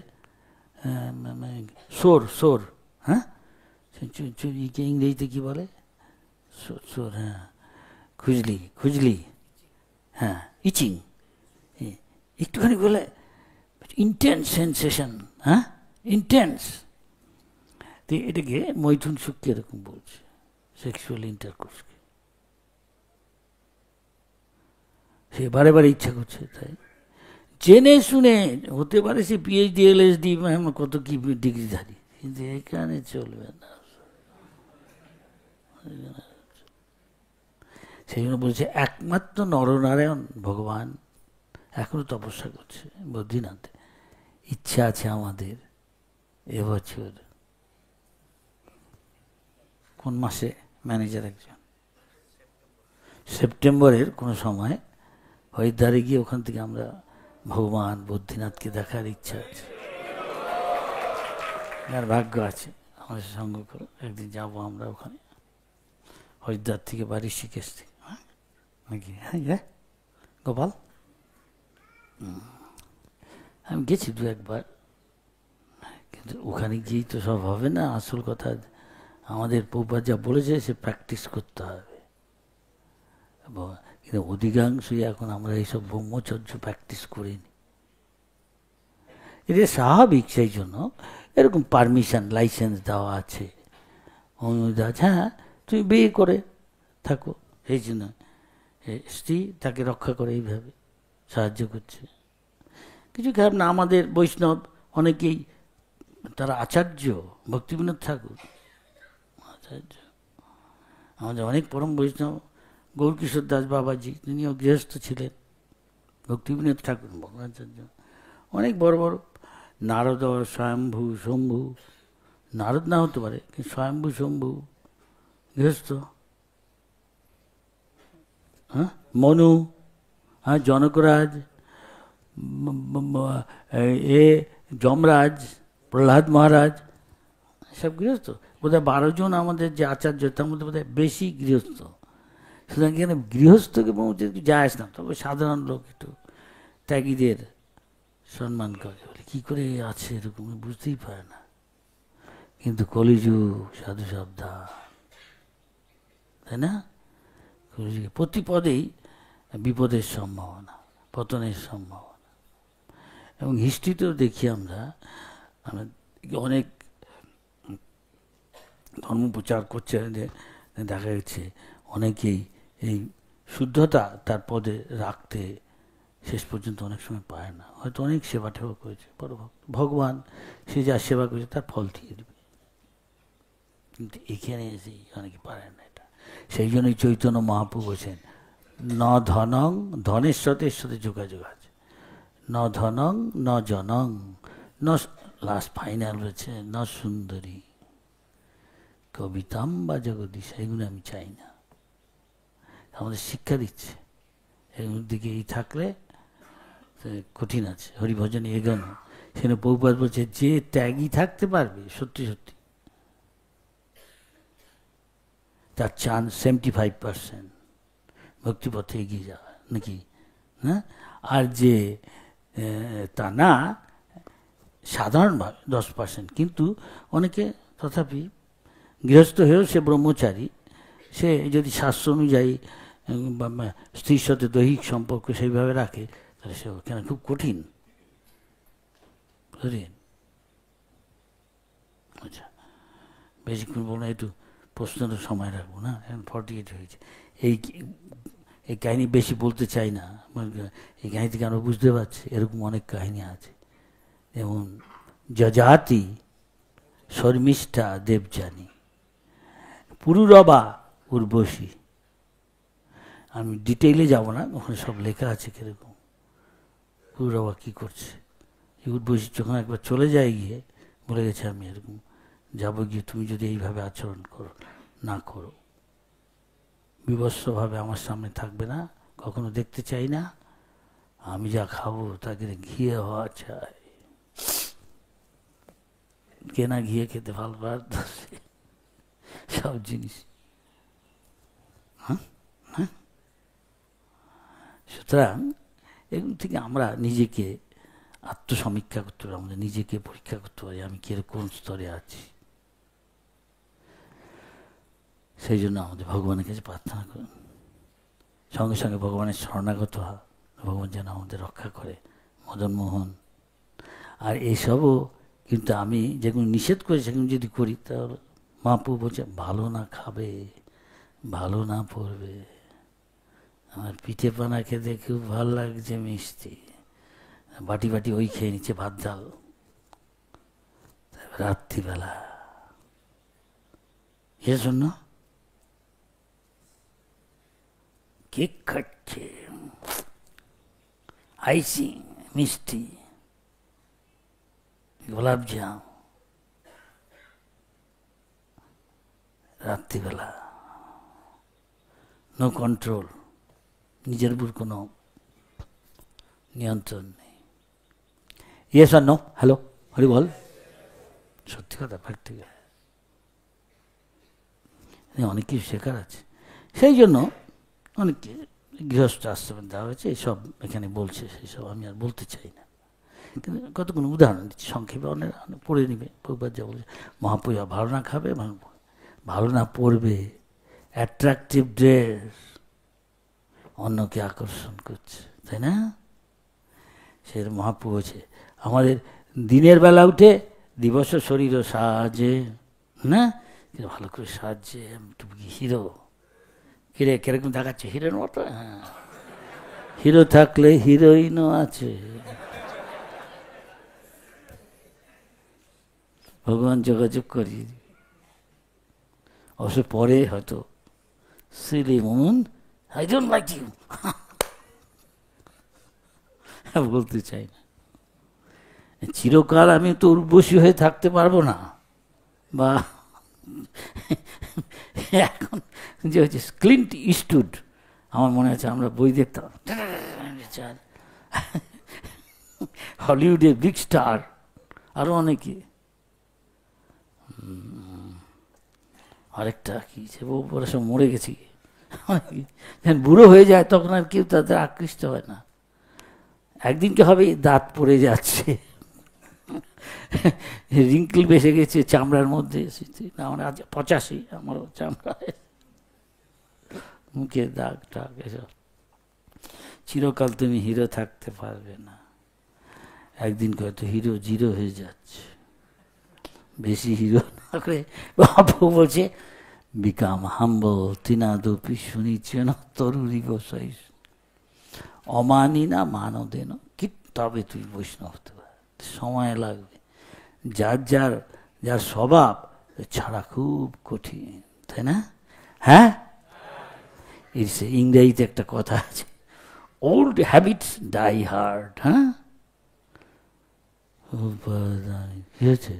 সোর, হ্যাঁ, ইংরেজিতে কি বলে, সোর, হ্যাঁ, খুজলি, হ্যাঁ, ইচিং, একটুখানি বলে ইন্টেন্স সেন্সেশন, হ্যাঁ, ইন্টেন্স। তো এটাকে মৈথুন সুখকে এরকম বলছে, সেক্সুয়াল ইন্টারকোর্সকে। সে বারে বারে ইচ্ছা করছে, তাই জেনে শুনে, হতে পারে সে পিএইচডি এলএসডি কত কি ডিগ্রিধারী, কিন্তু এখানে চলবে না। সেই জন্য বলছে একমাত্র নরনারায়ণ ভগবান এখনো তপস্যা করছে বদ্রীনাথে। ইচ্ছা আছে আমাদের এবছর কোন মাসে, ম্যানেজার একজন, সেপ্টেম্বরের কোনো সময় হরিদ্বারে গিয়ে ওখান থেকে আমরা ভগবান বদ্রীনাথকে দেখার ইচ্ছা আছে। যার ভাগ্য আছে আমাদের সঙ্গ করো, একদিন যাবো আমরা ওখানে, হরিদ্বার থেকে বাড়ি ঋষিকেশ থেকে, নাকি? হ্যাঁ গোপাল, আমি গেছি 2-1 বার, কিন্তু ওখানে গিয়েই তো সব হবে না। আসল কথা আমাদের প্রভুপাদ যা বলেছে সে প্র্যাকটিস করতে হবে। কিন্তু অধিকাংশই এখন আমরা এইসব ব্রহ্মচর্য প্র্যাকটিস করিনি, এটা স্বাভাবিক। সেই জন্য এরকম পারমিশন, লাইসেন্স দেওয়া আছে, অনুমতি আছে, হ্যাঁ তুমি বিয়ে করে থাকো। সেই জন্য স্ত্রী তাকে রক্ষা করে এইভাবে সাহায্য করছে, কিছু খারাপ না। আমাদের বৈষ্ণব অনেকেই তারা আচার্য, ভক্তিবিনোদ ঠাকুর আচার্য, আমাদের অনেক পরম বৈষ্ণব, গৌরকিশোর দাস বাবাজি, তিনিও গৃহস্থ ছিলেন, ভক্তিবিনোদ ঠাকুর ভগবাচার্য, অনেক বড় বড় নারদ স্বয়ম্ভু শম্ভু, নারদ না হতে পারে, কিন্তু স্বয়ম্ভু শম্ভু গৃহস্থ। হ্যাঁ, মনু, হ্যাঁ, জনকরাজ, এ যমরাজ, প্রহ্লাদ মহারাজ, সব গৃহস্থ। বোধহয় 12 জন আমাদের যে আচার্য, তার মধ্যে বোধহয় বেশি গৃহস্থ। সুতরাং এখানে গৃহস্থকে পৌঁছে একটু যায় আসে না, তবে সাধারণ লোক একটু ত্যাগীদের সম্মান করে, বলে কী করে আছে এরকম বুঝতেই পারে না। কিন্তু কলিযুগ সাধু সাবধান, তাই না? কলিযুগে প্রতি পদেই বিপদের সম্ভাবনা, পতনের সম্ভাবনা। এবং হিস্ট্রিতেও দেখি আমরা অনেক ধর্ম প্রচার করছে, দেখা গেছে অনেকেই এই শুদ্ধতা তার পদে রাখতে শেষ পর্যন্ত অনেক সময় পায় না। হয়তো অনেক সেবা টেবা করেছে, বড় ভগবান সে যা সেবা করেছে তার ফল দিয়ে দেবে, কিন্তু এখানে এসে অনেকে পারে না এটা। সেই জন্যই চৈতন্য মহাপ্রভু বলছেন, ন ধনং, ধনের সাথে যোগাযোগ আছে, ন ধনং ন জনং ন, লাস্ট ফাইনাল রয়েছে ন সুন্দরী কবিতাম বা জগদীশ। এগুলো আমি চাই না। আমাদের শিক্ষা দিচ্ছে এগুলোর দিকে এই থাকলে কঠিন আছে হরিভজনে এগোনো। সেখানে বহুপাত বলছে, যে ত্যাগী থাকতে পারবে সত্যি সত্যি, তার চান্স 75% ভক্তিপথে এগিয়ে যাওয়া, নাকি? হ্যাঁ, আর যে তা না, সাধারণভাবে 10%। কিন্তু অনেকে তথাপি গৃহস্থ হয়েও সে ব্রহ্মচারী, সে যদি শাস্ত্র অনুযায়ী স্ত্রীর সাথে দৈহিক সম্পর্ক সেইভাবে রাখে, তাহলে সে কেন খুব কঠিন। বুঝলেন? আচ্ছা, বেশিক্ষণ বলবো না, একটু প্রশ্নের সময় রাখবো না, এখন 48 হয়েছে। এই কাহিনী বেশি বলতে চাই না, এই কাহিনী থেকে আমরা বুঝতে পারছি এরকম অনেক কাহিনী আছে। যেমন যজাতি শর্মিষ্ঠা দেবযানী, পুরুরবা উর্বশী। আমি ডিটেইলে যাব না, ওখানে সব লেখা আছে কিরকম পুরুরবা কী করছে। উর্বশী যখন একবার চলে যায় গিয়ে বলে গেছে, আমি এরকম যাবো, গিয়ে তুমি যদি এইভাবে আচরণ করো না করো, বিভৎসভাবে আমার সামনে থাকবে না, কখনো দেখতে চাই না, আমি যা খাবো তাকে ঘিয়ে হওয়া চাই। কেনা ঘিয়ে খেতে ভালো পার সব জিনিস। হ্যাঁ, হ্যাঁ। সুতরাং এগুলো থেকে আমরা নিজেকে আত্মসমীক্ষা করতে পারি, আমাদের নিজেকে পরীক্ষা করতে পারি, আমি কিরকম স্তরে আছি। সেই জন্য আমাদের ভগবানের কাছে প্রার্থনা করুন, সঙ্গে সঙ্গে ভগবানের শরণাগত হয়, ভগবান যেন আমাদের রক্ষা করে। মদন মোহন আর এইসবও কিন্তু আমি যেগুলো নিষেধ করি সেগুলো যদি করি, তাহলে মহাপ্রভু বলছে, ভালো না খাবে, ভালো না পড়বে। আমার পিঠে পানা খেতে খুব ভালো লাগছে, মিষ্টি, বাটি বাটি ওই খেয়ে নিচ্ছে, ভাত ডাল। রাত্রিবেলা এর জন্য কেক খাচ্ছে, আইসিং, মিষ্টি, গোলাপজাম, রাত্রিবেলা, নো কন্ট্রোল, নিজের উপর কোনো নিয়ন্ত্রণ নেই। ইয়েস আর নো? হ্যালো, হরি বল। সত্যি কথা, প্র্যাকটিক্যাল অনেক কিছু শেখার আছে। সেই জন্য অনেককে গৃহস্থ আশ্রমে দেওয়া হয়েছে, এইসব এখানে বলছে, সেই সব আমি আর বলতে চাই না। কিন্তু কতগুলো উদাহরণ দিচ্ছি সংক্ষেপে, অনেক পড়ে নিবে। প্রভুপাদ যা বলছে, মহাপ্রভু ভালো না খাবে, ভালো না পড়বে, অ্যাট্রাকটিভ ড্রেস অন্যকে আকর্ষণ করছে, তাই না? সে মহাপ্রভু বলছে, আমাদের দিনের বেলা উঠে দিবস শরীর সাজে, না ভালো করে সাজছে, হিরো, হিরে কিরকম দেখাচ্ছে, হিরোর মতো। হ্যাঁ, হিরো থাকলে হিরোইনও আছে। ভগবান যোগাযোগ করি, অবশ্য পরে হয়তো silly Mohan, I don't like you, বলতে চাই না। চিরকাল আমি তো উর্বশী হয়ে থাকতে পারবো না, বা এখন যে হচ্ছে ক্লিন্ট ইস্টউড, আমার মনে আছে আমরা বই দেখতাম, হলিউডের বিগ স্টার, আরো অনেকে। আরেকটা কি যে ওরা সব মরে গেছে, বুড়ো হয়ে যায় তখন আর কেউ তাদের আকৃষ্ট হয় না। একদিনকে হবে দাঁত পড়ে যাচ্ছে, রিঙ্কেল বেসে গেছে চামড়ার মধ্যে, আমার আজ 85, আমারও চামড়ায় মুখে দাগ টাগ এসব। চিরকাল তুমি হিরো থাকতে পারবে না, একদিন হয়তো হিরো জিরো হয়ে যাচ্ছে। বেশি হিরো না করে বাবু বলছে বিকাম হাম্বল তিনাদপি শুনিছেন তরুরি বসাই অমানি না মানদে না, কি তবে তুই বৈষ্ণব হতে পার, সময় লাগবে। যার যার যার স্বভাব ছাড়া খুব কঠিন, তাই না? হ্যাঁ, ইংরেজিতে একটা কথা আছে, ওল্ড হ্যাবিটস ডাই হার্ড। হ্যাঁ, কি হয়েছে?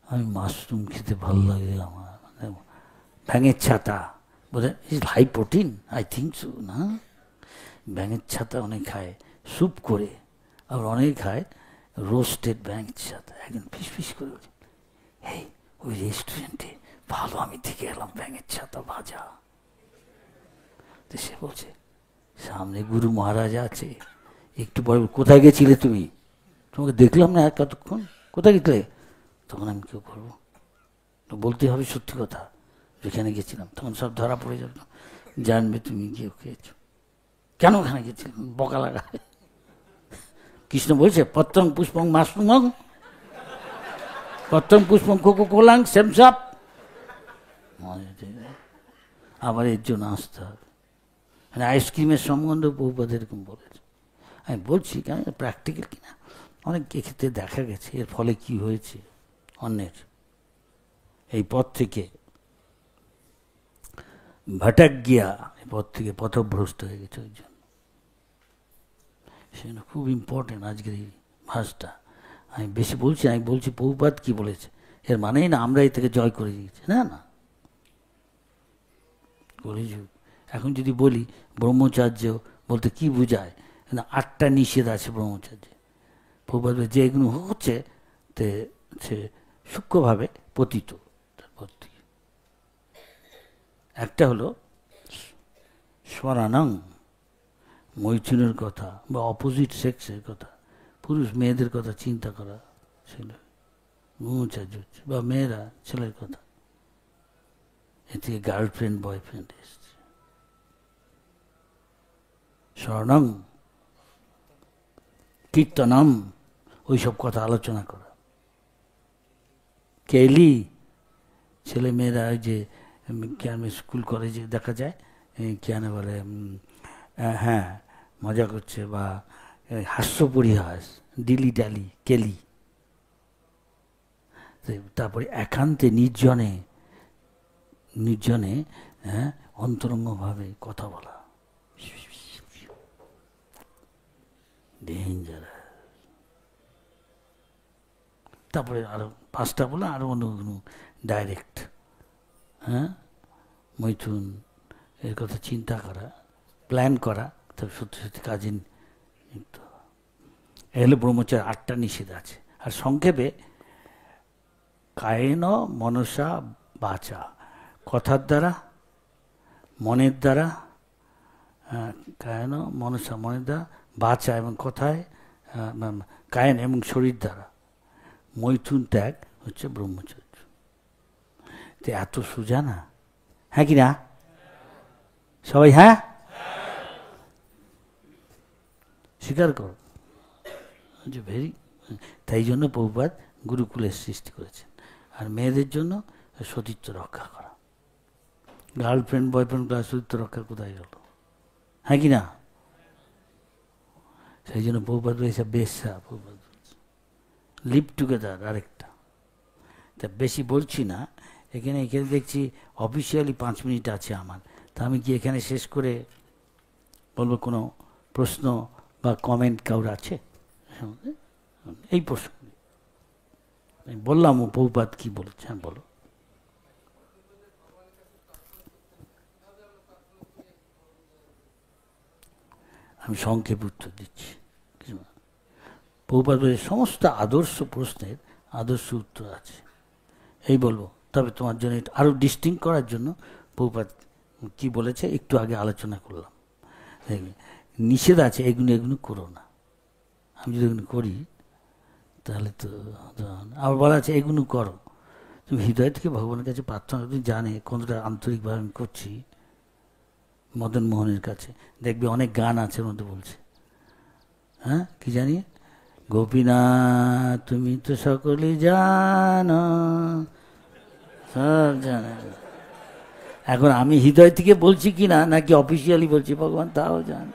আমি মাশরুম খেতে ভালো লাগে আমার, ব্যাঙের ছাতা বোধহয় is high protein, I think so না? ব্যাঙের ছাতা অনেক খায় স্যুপ করে, আবার অনেক খায় রোস্টেড ব্যাঙের ছাতা, একদম ফিস ফিস করে। এই ওই রেস্টুরেন্টে ভালো আমি থেকে এলাম ব্যাঙের ছাতা ভাজা। তো সে বলছে সামনে গুরু মহারাজ আছে, একটু পরে কোথায় গেছিলে তুমি? তোমাকে দেখলাম না কতক্ষণ, কোথায় গেছিলে? তখন আমি কেউ করবো, বলতে হবে সত্যি কথা, যেখানে গেছিলাম। তখন সব ধরা পড়ে যাবে, জানবে তুমি গিয়ে খেয়েছো, কেন ওখানে গেছিলাম, বকা লাগা। কৃষ্ণ বলছে পত্রং পুষ্পং মাশরুমং পত্রং পুষ্পং কোকো কোলাং সেমসাপ। আবার এর জন্য আসতে হবে, মানে আইসক্রিমের সম্বন্ধে বহুপাত এরকম বলেছে। আমি বলছি কেন প্র্যাকটিক্যাল কিনা, অনেক ক্ষেত্রে দেখা গেছে এর ফলে কি হয়েছে অন্যের। এই পথ থেকে ভটক গিয়া, এই পথ থেকে পথভ্রষ্ট হয়ে গেছে। ওই জন্য সেটা খুব ইম্পর্টেন্ট আজকের এই ভাষটা। আমি বেশি বলছি, আমি বলছি বহুপাত কি বলেছে, এর মানেই না আমরা এই থেকে জয় করে দিয়েছি, না না। কলিযুগ। এখন যদি বলি ব্রহ্মচার্য বলতে কি বোঝায়, 8টা নিষেধ আছে ব্রহ্মচার্যে। বহুপাত যে এগুলো হচ্ছে সে সূক্ষ্মভাবে পতিত। একটা হলো স্বরানং, মৈথুনের কথা বা অপোজিট সেক্সের কথা, পুরুষ মেয়েদের কথা চিন্তা করা, ছেলে ব্রহ্মচার্য হচ্ছে, বা মেয়েরা ছেলের কথা। এ থেকে গার্লফ্রেন্ড বয়ফ্রেন্ড এসছে। স্বর্ণং কীর্তনম, ওইসব কথা আলোচনা করা। কেলি, ছেলে মেয়েরা ওই যে স্কুল কলেজে দেখা যায় কেন বলে হ্যাঁ মজা করছে, বা হাস্য পরিহাস, ডিলি ডালি কেলি। তারপরে একান্তে নির্জনে নির্জনে হ্যাঁ অন্তরঙ্গভাবে কথা বলা, ডেঞ্জারাস। তারপরে আরো 5টা বলে আরো অন্য ডাইরেক্ট, হ্যাঁ মৈথুন এর কথা চিন্তা করা, প্ল্যান করা, তবে সত্যি সত্যি কাজে নিযুক্ত হওয়া। এগুলো ব্রহ্মচার্য 8টা নিষেধ আছে। আর সংক্ষেপে কায়েন মনসা বাচা, কথার দ্বারা, মনের দ্বারা, কায়েন মনসা মনের দ্বারা, বাচা এবং কথায়, কায়েন এবং শরীর দ্বারা মৈথুন ত্যাগ হচ্ছে ব্রহ্মচর্য। তো এত সোজা না, হ্যাঁ কি না সবাই? হ্যাঁ, স্বীকার করো যে ভেরি। তাই জন্য প্রভুপাদ গুরুকুলের সৃষ্টি করেছেন। আর মেয়েদের জন্য সতীত্ব রক্ষা করা। গার্লফ্রেন্ড বয়ফ্রেন্ড ক্লাস সতীত্ব রক্ষা কোথায় গেল, হ্যাঁ কি না? সেই জন্য প্রভুপাদ রয়েছে বেশ্যা, প্রভুপাদ লিভ টুগেদার। আরেকটা তা বেশি বলছি না, এখানে দেখছি অফিসিয়ালি 5 মিনিট আছে আমার, তা আমি কি এখানে শেষ করে বলবো? কোনো প্রশ্ন বা কমেন্ট কারোর আছে এই প্রশ্ন? আমি বললাম ও প্রভুপাদ কি বলেছে। হ্যাঁ বলো। আমি সংক্ষেপে উত্তর দিচ্ছি। প্রভুপাদ বলে সমস্ত আদর্শ প্রশ্নের আদর্শ উত্তর আছে, এই বলবো। তবে তোমার জন্য আরও ডিস্টিংক্ট করার জন্য প্রভুপাদ কি বলেছে একটু আগে আলোচনা করলাম। নিষেধ আছে, এগুলো এগুলো করো না। আমি যদি এগুলো করি তাহলে তো আবার বলা আছে এগুলো করো। তুমি হৃদয় থেকে ভগবানের কাছে প্রার্থনা, তুমি জানে কতটা আন্তরিকভাবে আমি করছি। মদন মোহনের কাছে দেখবে অনেক গান আছে ওর মধ্যে বলছে, হ্যাঁ কি জানি, গোপীনাথ তুমি তো সকলেই জানো, সব জানে। এখন আমি হৃদয় থেকে বলছি কি না নাকি অফিসিয়ালি বলছি ভগবান তাও জান।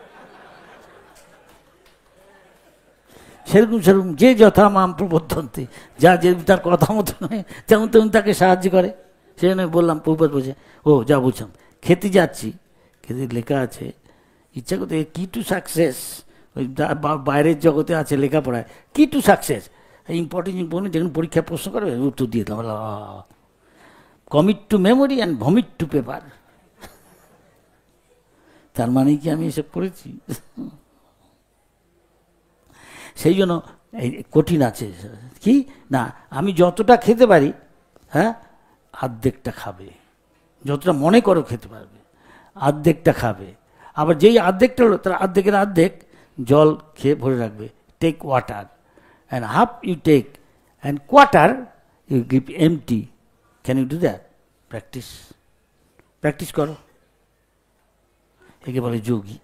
সেরকম সেরকম যে যথা মাম প্রবর্তন্তে, যা যে তার কথা মতো নয় তেমন তেমন তাকে সাহায্য করে। সেই জন্য বললাম প্রভুপাদ বলছে, ও যা বলছিলাম, খেতে যাচ্ছি, খেতে লেখা আছে ইচ্ছা করতে কি টু সাকসেস, ওই বাইরের জগতে আছে লেখাপড়ায় কি টু সাকসেস, ইম্পর্টেন্ট ইম্পর্টেন্ট যখন পরীক্ষায় প্রশ্ন করবে উত্তর দিয়ে দিলাম, commit to memory and vomit to paper. তার মানে কি আমি এসব করেছি? সেই জন্য এই কঠিন আছে কি না, আমি যতটা খেতে পারি, হ্যাঁ অর্ধেকটা খাবে, যতটা মনে করো খেতে পারবে অর্ধেকটা খাবে। আবার যেই অর্ধেকটা হলো তার অর্ধেকের অর্ধেক জল খেয়ে ভরে রাখবে। Take water and half you take and quarter you give empty. Can you do that? Practice practice করো। একে বলে যোগী।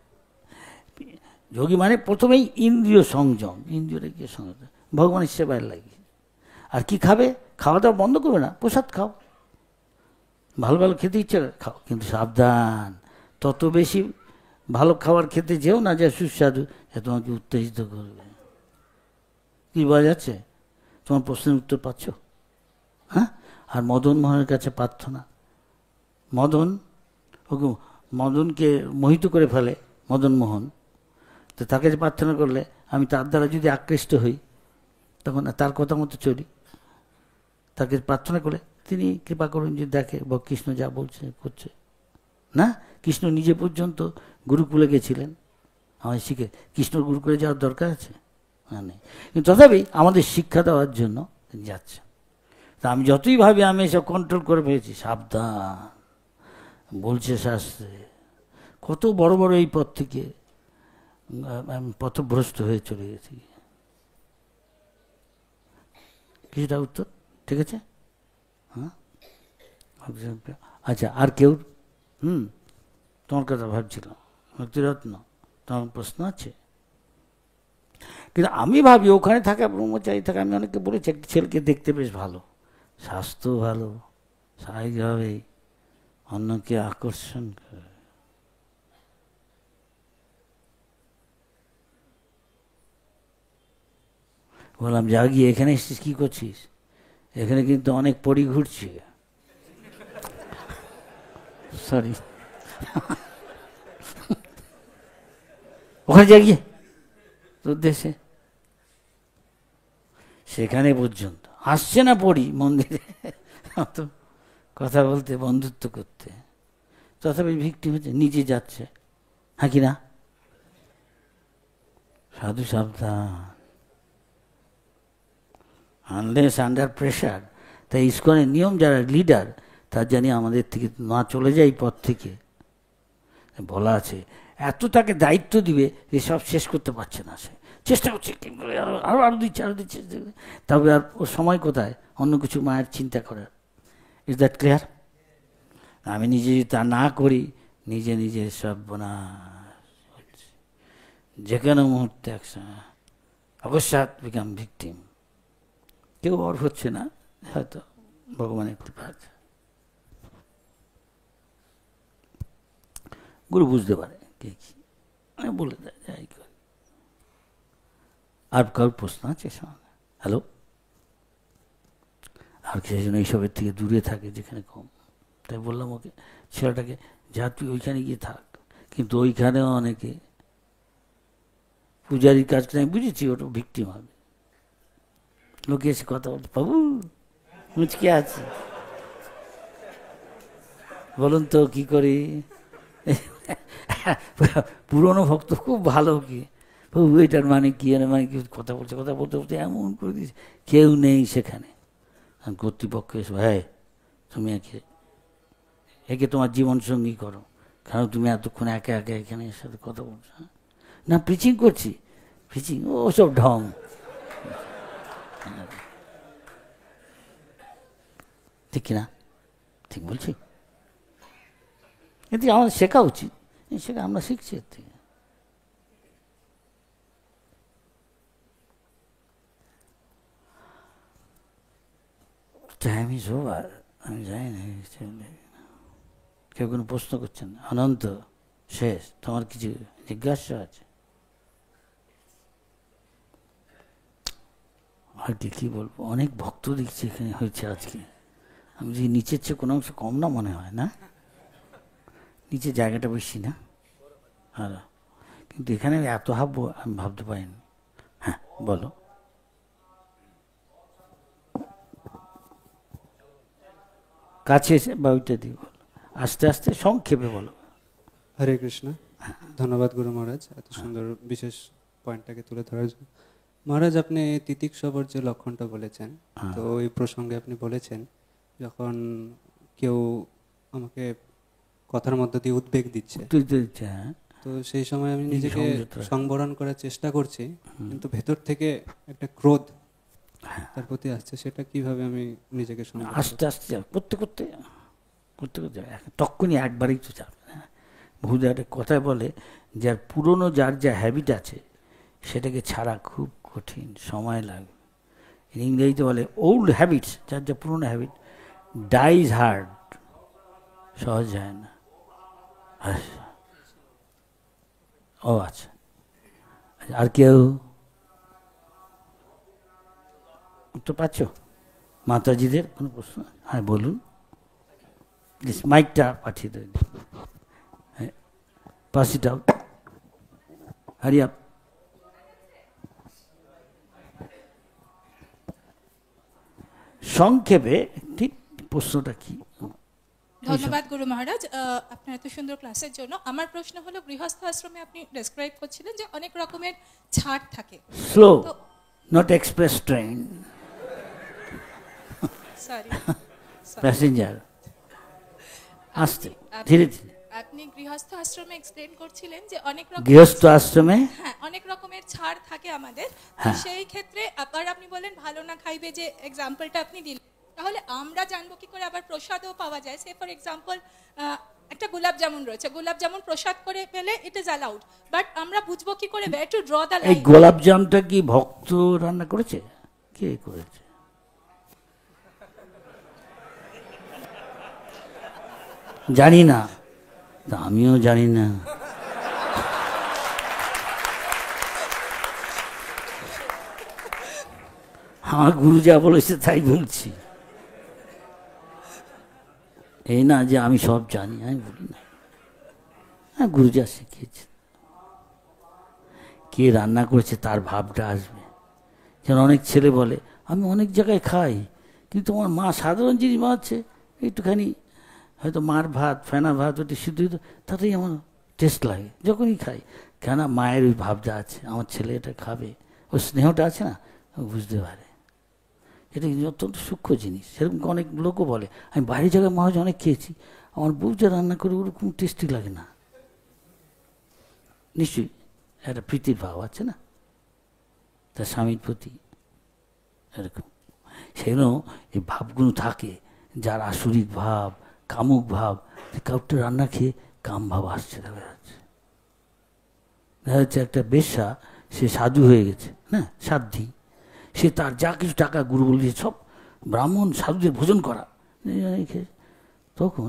যোগী মানে প্রথমেই ইন্দ্রিয় সংযম, ইন্দ্রিয়টাকে সংযম, ভগবানের সেবায় লাগে। আর কি খাবে? খাওয়া দাওয়া বন্ধ করবে না, প্রসাদ খাও, ভালো ভালো খেতে ইচ্ছে খাও, কিন্তু সাবধান, তত বেশি ভালো খাবার খেতে যেও না যা সুস্বাদু, যা তোমাকে উত্তেজিত করবে। কি বোঝা যাচ্ছে? তোমার প্রশ্নের উত্তর পাচ্ছ? হ্যাঁ। আর মদন মোহনের কাছে প্রার্থনা, মদনকে মোহিত করে ফেলে মদন মোহন, তো তার কাছে প্রার্থনা করলে আমি তার দ্বারা যদি আকৃষ্ট হই তখন তার কথা মতো চলি। তার কাছে প্রার্থনা করলে তিনি কৃপা করুন যে দেখে কৃষ্ণ যা বলছে করছে না। কৃষ্ণ নিজে পর্যন্ত গুরুকুলে গেছিলেন আমাদের শিখে, কৃষ্ণর গুরুকুলে যাওয়ার দরকার আছে না নেই, কিন্তু তথাপি আমাদের শিক্ষা দেওয়ার জন্য যাচ্ছে। তা আমি যতই ভাবি আমি এসব কন্ট্রোল করে পেয়েছি, সাবধান বলছে শাস্ত্রে। কত বড় বড় এই পথ থেকে আমি পথভ্রষ্ট হয়ে চলে গেছি। কিছুটা উত্তর ঠিক আছে? হ্যাঁ আচ্ছা, আর কেউ? তোমার কথা ভাবছিলাম ভক্তিরত্ন, তোমার প্রশ্ন আছে? কিন্তু আমি ভাবি ওখানে থাকা ব্রহ্মচারী থাকা, আমি অনেককে বলেছি একটি ছেলেকে দেখতে বেশ ভালো, স্বাস্থ্য ভালো, স্বাভাবিকভাবেই অন্যকে আকর্ষণ করে। বললাম যা গিয়ে এখানে এসেছিস কী করছিস? এখানে কিন্তু অনেক পরি ঘুরছে। সরি, ওখানে যা গিয়ে তোর দেশে, সেখানে পর্যন্ত আসছে না পড়ি মন্দিরে তো কথা বলতে, বন্ধুত্ব করতে, তথাপি ভিক্টিম হচ্ছে, নিজে যাচ্ছে। হ্যাঁ কি না? সাধু সাবধান, আনলেস আন্ডার প্রেশার। তাই ইসকনের নিয়ম, যারা লিডার তার জানি আমাদের থেকে না চলে যায় পথ থেকে। বলা আছে এত তাকে দায়িত্ব দিবে যে সব শেষ করতে পারছে না, সে চেষ্টা করছে আরো দিচ্ছে আরো দিচ্ছে, তবে আর ওর সময় কোথায় অন্য কিছু মায়ের চিন্তা করার। Is that clear? আমি নিজে তা না করি, নিজে নিজে সব যে কোনো মুহূর্তে একসময় অবশ্যই বিকাম ভিকটিম। কেউ আর হচ্ছে না, হয়তো ভগবানের কৃপা আছে। গুরু বুঝতে পারে কে কি বলে দেয়, যাই করে। আর কারোর প্রশ্ন আছে? হ্যালো? আর সেই জন্য এইসবের থেকে দূরে থাকে যেখানে কম। তাই বললাম ওকে, ছেলেটাকে, যা তুই ওইখানে গিয়ে থাক। কিন্তু ওইখানেও অনেকে পূজারির কাজ করে, আমি বুঝেছি ওটা ভিক্টিম হবে। লোকে এসে কথা বলছে, বাবু মুচকে আছে, বলুন তো কি করি। পুরনো ভক্ত খুব ভালো, কি বাবু এটার মানে কি, এর মানে কি, কথা বলছে, কথা বলতে বলতে এমন করে দিয়েছে কেউ নেই সেখানে। কর্তৃপক্ষ এসে, হ্যাঁ তুমি একে তোমার জীবন সঙ্গী করো, কারণ তুমি এতক্ষণ একা একা এখানে এর সাথে কথা বলছো। না প্রিচিং করছি, প্রিচিং ওসব ঢং। ঠিক কিনা? ঠিক বলছি? এতে আমাদের শেখা উচিত, শেখা আমরা শিখছি এর থেকে। টাইম ইজ ওভার, আমি জানি না কেউ কোনো প্রশ্ন করছেন? অনন্ত শেষ, তোমার কিছু জিজ্ঞাসা আছে? আর কি বলবো, অনেক ভক্ত দেখছি এখানে হয়েছে আজকে। আমি যে নিচের চেয়ে কোনো অংশ কম না মনে হয় না, নিচে জায়গাটা বেশি না? আর কিন্তু এখানে এত ভাববো আমি ভাবতে পারিনি। হ্যাঁ বলো। কাছে এসে বা ওইটা দিয়ে বলো, আস্তে আস্তে সংক্ষেপে বলো। হরে কৃষ্ণ। ধন্যবাদ গুরু মহারাজ এত সুন্দর বিশেষ পয়েন্টটাকে তুলে ধরার জন্য। মহারাজ, আপনি তিতিক্ষবর যে লক্ষণটা বলেছেন, তো ওই প্রসঙ্গে আপনি বলেছেন যখন কেউ আমাকে কথার মধ্য দিয়ে উদ্বেগ দিচ্ছে, তো সেই সময় আমি নিজেকে সংবরণ করার চেষ্টা করছি, কিন্তু ভেতর থেকে একটা ক্রোধ তার প্রতি আসছে, সেটা কিভাবে আমি নিজেকে আস্তে আস্তে করতে করতে করতে করতে তখনই একবারই তো যাবে না। বহুদের একটা কথায় বলে, যার পুরনো যার যা হ্যাবিট আছে সেটাকে ছাড়া খুব কঠিন, সময় লাগবে। ইংরেজিতে বলে ওল্ড হ্যাবিটস, যার যা পুরনো হ্যাবিট ডাইজ হার্ড, সহজ হয় না। ও আচ্ছা, আর কেউ উত্তর পাচ্ছ? মাতাজিদের কোনো প্রশ্ন? হ্যাঁ বলুন, মাইকটা পাঠিয়ে দেবেন। হ্যাঁ pass it out, hurry up. সংক্ষেপে ঠিক প্রশ্নটা কি? ধন্যবাদ গুরু মহারাজ আপনার এত সুন্দর ক্লাসের জন্য। আমার প্রশ্ন হলো, গৃহস্থ আশ্রমে আপনি ডেসক্রাইব করছিলেন যে অনেক রকমের ছাড় থাকে। Slow, not express train, sorry passenger, আস্তে ধীরে ধীরে। আপনি গৃহস্থ আশ্রমে এক্সপ্লেন করছিলেন যে অনেক রকম গৃহস্থ আশ্রমে হ্যাঁ অনেক রকমের ছাড় থাকে আমাদের। সেই ক্ষেত্রে আবার আপনি বলেন ভালো না খাইবে, যে এক্সাম্পলটা আপনি দিলেন, তাহলে আমরা জানবো কি করে আবার প্রসাদও পাওয়া যায়? সে ফর এক্সাম্পল একটা গোলাপ জামুন রয়েছে, গোলাপ জামুন প্রসাদ করে পেলে ইট ইজ অ্যালাউড, বাট আমরা বুঝবো কি করে wire two draw the line? এই গোলাপ জামটা কি ভক্ত রান্না করেছে? কে করেছে? জানি না, আমিও জানি না। আমার গুরু যা বলেছে তাই বলছি, এই না যে আমি সব জানি, আমি বলি না। হ্যাঁ গুরু যা শিখিয়েছে, কে রান্না করেছে তার ভাবটা আসবে। যেন অনেক ছেলে বলে আমি অনেক জায়গায় খাই, কিন্তু আমার মা সাধারণ জিনিস বানাচ্ছে, একটুখানি হয়তো মার ভাত, ফেনা ভাত, ওটি সিদ্ধ তাতেই আমার টেস্ট লাগে যখনই খাই। কেন মায়ের ওই ভাবটা আছে, আমার ছেলে এটা খাবে, ওই স্নেহটা আছে না, বুঝতে পারে। এটা কিন্তু অত্যন্ত সূক্ষ্ম জিনিস। সেরকম অনেক লোকও বলে আমি বাইরের জায়গায় মহারাজ অনেক খেয়েছি, আমার বউ যা রান্না করে ওরকম টেস্টি লাগে না। নিশ্চয়ই একটা প্রীতির ভাব আছে না তার স্বামীর প্রতি, এরকম সেগুলো এই ভাবগুলো থাকে। যার আসরিক ভাব, কামুক ভাব, কাউটা রান্না খেয়ে কাম ভাব আসছে, দেখা যাচ্ছে। দেখা যাচ্ছে একটা বেশ্যা, সে সাধু হয়ে গেছে, না সাধ্যি, সে তার যা কিছু টাকা গুরু বলেছে সব ব্রাহ্মণ সাধুদের ভোজন করা। তখন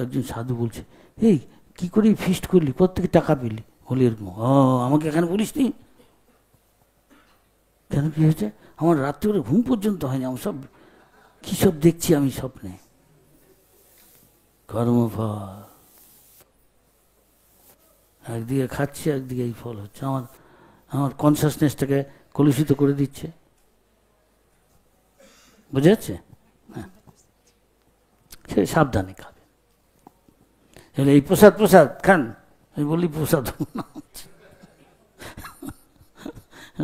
একজন সাধু বলছে, এই কি করে ফিস্ট করলি, প্রত্যেকে টাকা পেলি? বলি এরকম, আমাকে এখানে বলিস নি কেন, কি হয়েছে? আমার রাত্রে করে ঘুম পর্যন্ত হয়নি, আমার সব কী সব দেখছি আমি স্বপ্নে। কর্মফল, একদিকে খাচ্ছি, একদিকে এই ফল হচ্ছে। আমার কনসাসনেসটাকে কলুষিত করে দিচ্ছে। বুঝে যাচ্ছে? হ্যাঁ, সে সাবধানে খাবে। এই প্রসাদ প্রসাদ খান, আমি বলি প্রসাদ না,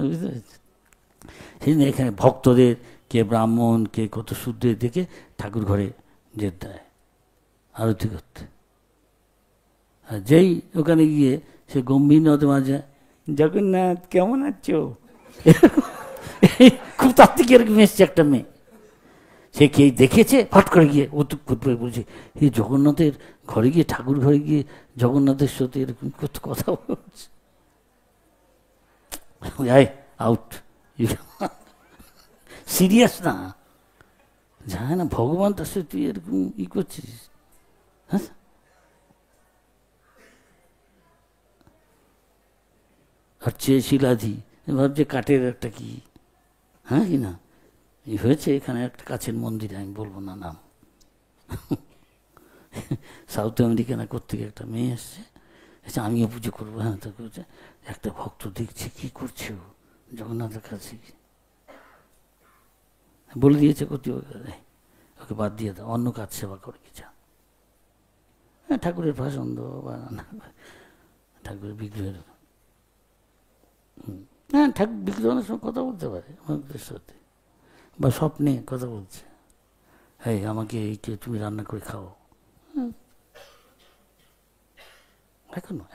বুঝতে পেরেছি? সেই জন্য এখানে ভক্তদের কে ব্রাহ্মণ কে কত শূদ্রের দেখে ঠাকুর ঘরে যেতে দেয় আরতি করতে। আর যেই ওখানে গিয়ে সে গম্ভীর নদে মাঝে জগন্নাথ কেমন আছো, খুব তাত্ত্বিক এরকম এসছে একটা মেয়ে, সে কে দেখেছে ফট করে গিয়ে উতুপ করে বলছে এই জগন্নাথের ঘরে গিয়ে ঠাকুর ঘরে গিয়ে জগন্নাথের সাথে এরকম কথা বলছে, আউট, সিরিয়াস না, যায় না ভগবান তার সাথে তুই এরকম ই করছিস। হ্যাঁ, আর চেয়ে শিলাধি ভাবছে কাঠের একটা কি, হ্যাঁ কি না, এই হয়েছে এখানে একটা কাছের মন্দিরে, আমি বলবো না নাম, সাউথ আমেরিকানা কোত্থেকে একটা মেয়ে এসছে, আমিও পুজো করবো, হ্যাঁ তা করছে, একটা ভক্ত দেখছি কি করছে ও জগন্নাথের কাছে, বলে দিয়েছে ওকে বাদ দিয়ে দাও, অন্য কাজ সেবা করে কি যা, হ্যাঁ ঠাকুরের পছন্দ বা ঠাকুরের বিগ্রহের, হ্যাঁ ঠাকুর বিগ্রহ অনেক সময় কথা বলতে পারে ভক্তের সাথে, বা স্বপ্নে কথা বলছে, হ্যাঁ আমাকে এইটা তুমি রান্না করে খাও,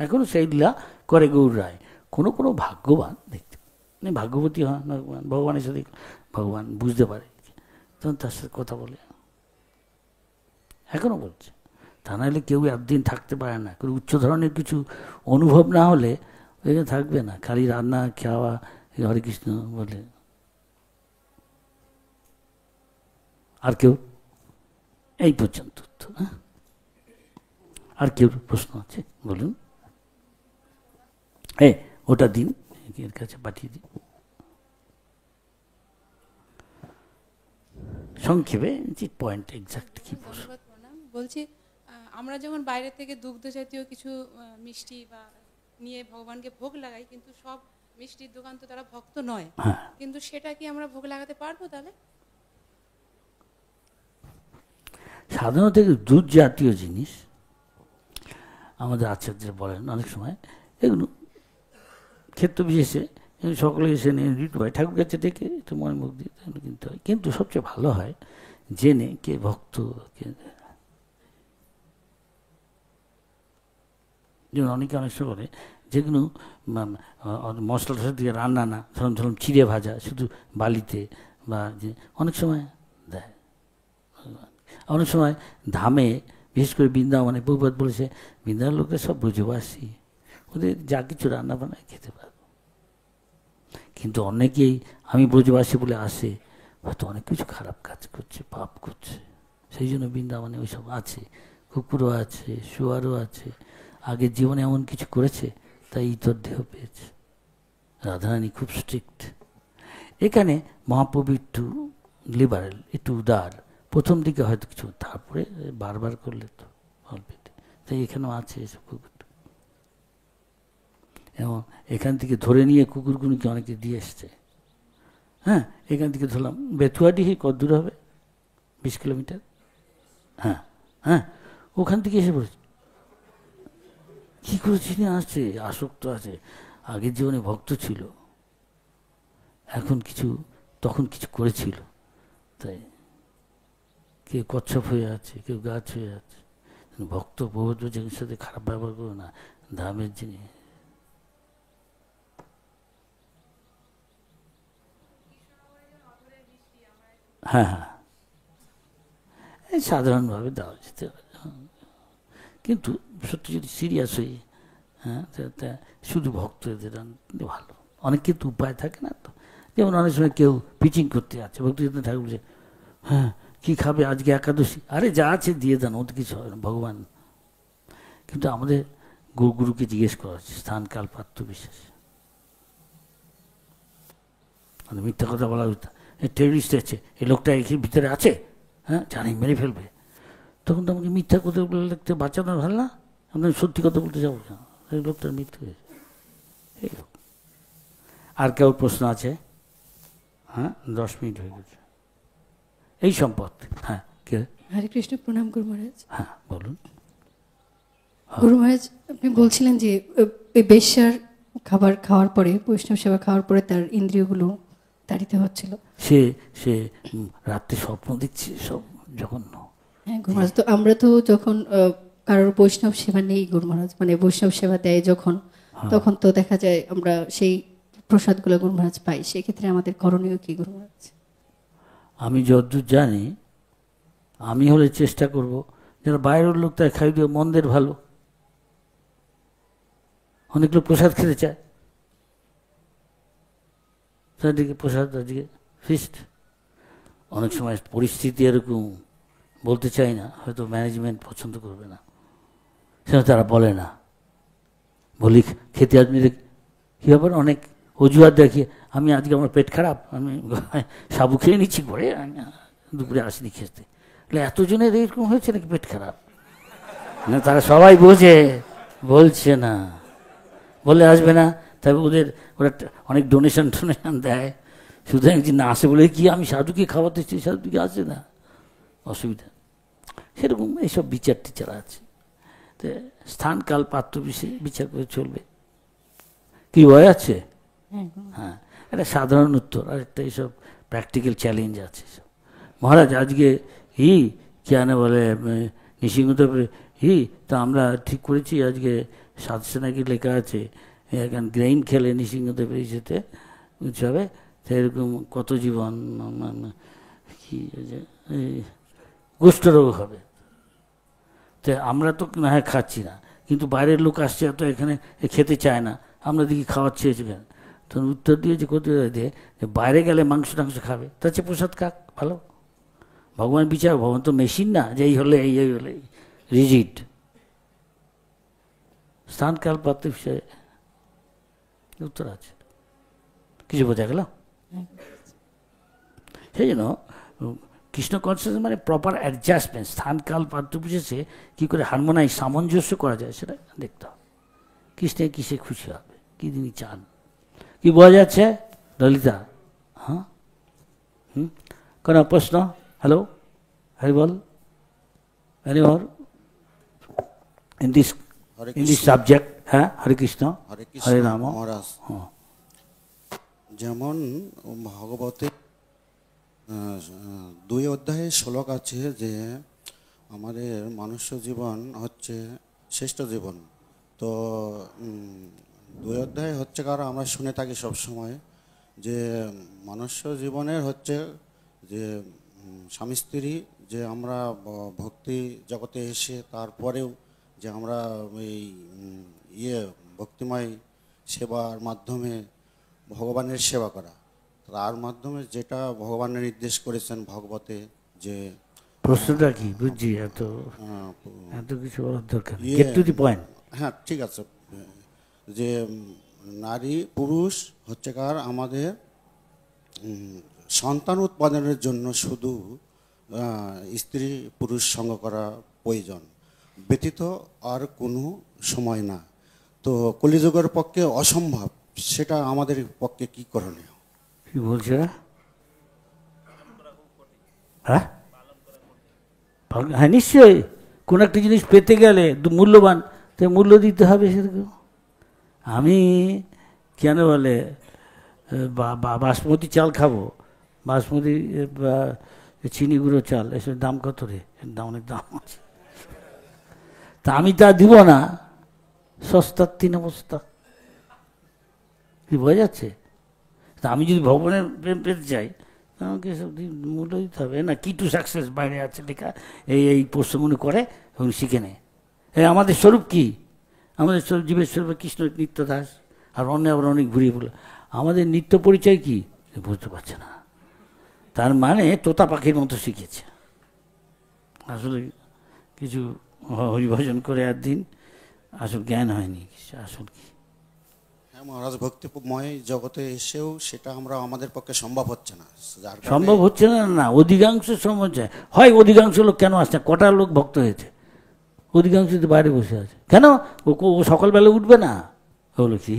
এখনো সেইগুলা করে গৌর রায়। কোনো কোনো ভাগ্যবান দেখতে, ভাগ্যবতী হন ভগবানের সাথে, ভগবান বুঝতে পারে তখন তার সাথে কথা বলে, এখনো বলছে। তা নাহলে কেউ একদিন থাকতে পারে না, কোনো উচ্চ ধরনের কিছু অনুভব না হলে ওইখানে থাকবে না, খালি রান্না খাওয়া হরে কৃষ্ণ বলে। আর কেউ এই পর্যন্ত, হ্যাঁ আর কেউ প্রশ্ন আছে বলুন? ওটা দিন, এর কাছে পাঠিয়ে দিন সংক্ষেপে, পয়েন্ট এক্সাক্ট কি বলছি। আমরা যখন বাইরে থেকে দুগ্ধ জাতীয় কিছু মিষ্টি বা নিয়ে ভগবানকে ভোগ লাগাই, কিন্তু সব মিষ্টির দোকান তো তারা ভক্ত নয়, কিন্তু সেটা কি আমরা ভোগ লাগাতে পারবো তাহলে? সাধারণত দুধ জাতীয় জিনিস আমাদের আচার্যরা বলেন অনেক সময় এগুলো ক্ষেত্র বিশেষে সকলে এসে নিয়ে দিতে হয়, ঠাকুর কাছে ডেকে একটু মনে মুখ দিয়ে কিনতে হয়, কিন্তু সবচেয়ে ভালো হয় জেনে কে ভক্ত, যেমন অনেকে অনেক সময় বলে যেগুলো মশলা টশলা দিয়ে রান্না না, ধরুন ধরুন চিড়ে ভাজা শুধু বালিতে, বা যে অনেক সময় দেয়, অনেক সময় ধামে, বিশেষ করে বৃন্দাবনে বহুবার বলেছে বৃন্দাবনের লোকেরা সব ব্রজবাসী, ওদের যা কিছু রান্না বানায় খেতে পারবো, কিন্তু অনেকেই আমি ব্রজবাসী বলে আসে, হয়তো অনেক কিছু খারাপ কাজ করছে, পাপ করছে, সেই জন্য বৃন্দাবনে ওইসব আছে, কুকুরও আছে, শুয়ারও আছে, আগের জীবনে এমন কিছু করেছে তাই ইতর দেহ পেয়েছে। রাধারানী খুব স্ট্রিক্ট, এখানে মহাপ্রভু একটু লিবারেল, একটু উদার, প্রথম দিকে হয়তো কিছু, তারপরে বারবার করলে তো অল্পেতে, তাই এখানেও আছে এসব কুকুর, এবং এখান থেকে ধরে নিয়ে কুকুরগুলোকে অনেকে দিয়ে এসছে। হ্যাঁ, এখান থেকে ধরলাম বেথুয়াডিহি কত দূর হবে, 20 কিলোমিটার, হ্যাঁ হ্যাঁ, ওখান থেকে এসে পড়েছে, কী করে চিনে আসছে, আসক্ত আছে, আগের জীবনে ভক্ত ছিল, এখন কিছু, তখন কিছু করেছিল, তাই কেউ কচ্ছপ হয়ে আছে, কেউ গাছ হয়ে আছে, ভক্ত বহুত জিনিসের সাথে খারাপ ব্যবহার করো না, ধামের জিনিস। হ্যাঁ হ্যাঁ, এই সাধারণভাবে দেওয়া যেতে পারে, কিন্তু সত্যি যদি সিরিয়াস হই, হ্যাঁ শুধু ভক্তদের ভালো, অনেক কিন্তু উপায় থাকে না তো, যেমন অনেক সময় কেউ পিচিং করতে আছে, ভক্তিযত্ন ঠাকুর বলছে হ্যাঁ কী খাবে আজকে একাদশী, আরে যা আছে দিয়ে দেন, ওতে কিছু হবে না, ভগবান। কিন্তু আমাদের গুরুকে জিজ্ঞেস করা হচ্ছে স্থান কাল পাত্র বিশেষ, মানে মিথ্যা কথা বলা হতো, টেররিস্ট আছে, এই লোকটা এখানে ভিতরে আছে, হ্যাঁ জানি মেরে ফেলবে, তখন তো আমাকে মিথ্যা কথা বলে লিখতে বাঁচানোর ভালো না, আমি সত্যি কথা বলতে যাবো না, এই লোকটার মৃত্যু হয়েছে। এই আর কেউ প্রশ্ন আছে? হ্যাঁ 10 মিনিট হয়ে গেছে। এই সম্পত্তি। হ্যাঁ, কে? হরে কৃষ্ণ, প্রণাম গুরু মহারাজ। হ্যাঁ বলুন। গুরু মহারাজ, আপনি বলছিলেন যে ওই বেশ্যার খাবার খাওয়ার পরে, বৈষ্ণব সেবা খাওয়ার পরে তার ইন্দ্রিয়গুলো তাড়িত হচ্ছিল। সে সে রাত্রে স্বপ্ন দেখছে, সব জঘন্য। হ্যাঁ গুরু মহারাজ, তো আমরা তো যখন কারোর বৈষ্ণব সেবা নেই গুরু মহারাজ, মানে বৈষ্ণব সেবা দেয় যখন, তখন তো দেখা যায় আমরা সেই প্রসাদগুলো গুরু মহারাজ পাই, সেক্ষেত্রে আমাদের করণীয় কি গুরু মহারাজ? আমি যতদূর জানি, আমি হলে চেষ্টা করব যারা বাইরের লোক তাই খাই দিও, মন্দের ভালো। অনেক লোক প্রসাদ খেতে চায়, চারদিকে প্রসাদ, চারদিকে ফিস্ট। অনেক সময় পরিস্থিতি এরকম, বলতে চাই না, হয়তো ম্যানেজমেন্ট পছন্দ করবে না, সেটা তারা বলে না। বলি খেতে আসবি, কী ব্যাপার, অনেক অজুহাত দেখিয়ে, আমি আজকে আমার পেট খারাপ, আমি সাবু খেয়ে নিচ্ছি, পরে আমি দুপুরে আসিনি খেতে। এতজনের এরকম হয়েছে নাকি পেট খারাপ? না, তারা সবাই বোঝে, বলছে না, বলে আসবে না। তবে ওরা অনেক ডোনেশন দেয়, শুধু একদিন না আসে বলে কি আমি সাধুকে খাওয়াতে চাই, সাধুকে আসে না, অসুবিধা। সেরকম এইসব বিচার টিচার আছে, তো স্থান কাল পাত্র বিচার করে চলবে। কি ভয় আছে? হ্যাঁ, এটা সাধারণ উত্তর। আর একটা এইসব প্র্যাকটিক্যাল চ্যালেঞ্জ আছে সব। মহারাজ আজকে কেন বলে নৃসিংহদেবের তা আমরা ঠিক করেছি আজকে সাতশো নাকি লেখা আছে, এখন গ্রেইন খেলে নৃসিংহদেবের ইসেতে উৎসবে, তো এরকম কত জীবন কি কুষ্ঠরোগ হবে। তো আমরা তো না হয় খাচ্ছি না, কিন্তু বাইরের লোক আসছে এত, এখানে খেতে চায় না, আমরা দেখি খাওয়াচ্ছি এখানে। তখন উত্তর দিয়েছে কোথায় দিয়ে, যে বাইরে গেলে মাংস টাংস খাবে, তার চেয়ে প্রসাদ খাক, ভালো। ভগবান বিচার, ভগবান তো মেশিন না যে এই হলে এই হলে রিজিড। স্থান কাল পাত্র বিষয়ে উত্তর আছে, কিছু বোঝা গেল? সেই জন্য কৃষ্ণ কনসিয়াসনেস মানে প্রপার অ্যাডজাস্টমেন্ট, স্থান কাল পাত্র বিশেষে কী করে হারমোনাইজ, সামঞ্জস্য করা যায় সেটা দেখতে হবে। কৃষ্ণে কিসে খুশি হবে, কী তিনি চান, কি বোঝা যাচ্ছে ললিতা? হ্যাঁ, কোনো প্রশ্ন? Hello, Hari ball, any more in this subject? হ্যাঁ, হরে কৃষ্ণ, হরে রাম। মহারাজ, যেমন ভাগবতে 2 অধ্যায়ে শ্লোক আছে যে আমাদের মনুষ্য জীবন হচ্ছে শ্রেষ্ঠ জীবন। তো 2 অধ্যায় হচ্ছে, কারণ আমরা শুনে থাকি সবসময় যে মনুষ্য জীবনের হচ্ছে যে স্বামী স্ত্রী, যে আমরা ভক্তি জগতে এসে তারপরেও যে আমরা এই ভক্তিময় সেবার মাধ্যমে ভগবানের সেবা করা, তার মাধ্যমে যেটা ভগবানের নির্দেশ করেছেন ভগবতে। যে প্রশ্নটা কি বুঝছি, এত কিছু বলার দরকার নেই, গেট টু দি পয়েন্ট। হ্যাঁ ঠিক আছে, যে নারী পুরুষ হচ্ছে কার আমাদের সন্তান উৎপাদনের জন্য শুধু স্ত্রী পুরুষ সঙ্গ করা প্রয়োজন, ব্যতীত আর কোনো সময় না। তো কলিযুগের পক্ষে অসম্ভব, সেটা আমাদের পক্ষে কি করণীয়? কি বলছে? হ্যাঁ হ্যাঁ, নিশ্চয়ই। কোন একটা জিনিস পেতে গেলে মূল্যবান, তো মূল্য দিতে হবে সেরকম। আমি কেন বলে বাসমতি চাল খাবো, বাসমতি চিনি গুঁড়ো চাল, এসব দাম কত রে? দাম অনেক দাম আছে, তা আমি তা দিব না, সস্তার 3 অবস্থা। কি বোঝা যাচ্ছে? তা আমি যদি ভগবানের প্রেম পেতে চাই, আমাকে সব মূল্য দিতে হবে না। কি টু সাকসেস বাইরে আছে লেখা, এই প্রশ্নগুলো করে এবং শিখে নেয়। আমাদের স্বরূপ কি? আমাদের স্বরূপ জীবের স্বরূপ কৃষ্ণ নিত্য দাস, আর অন্য আবার অনেক ঘুরিয়ে বলে আমাদের নিত্য পরিচয় কি বুঝতে পারছে না। তার মানে তোতা পাখির মতো শিখেছে, আসলে কিছু হরিভজন করে একদিন আসল জ্ঞান হয়নি আসল কি। হ্যাঁ মহারাজ, ভক্তিময় জগতে এসেও সেটা আমরা আমাদের পক্ষে সম্ভব হচ্ছে না। সম্ভব হচ্ছে না, না অধিকাংশ সময় হয়। অধিকাংশ লোক কেন আসছে? কটা লোক ভক্ত হয়েছে? অধিকাংশ তো বাইরে বসে আছে। কেন? ও সকালবেলা উঠবে না? হলো কি,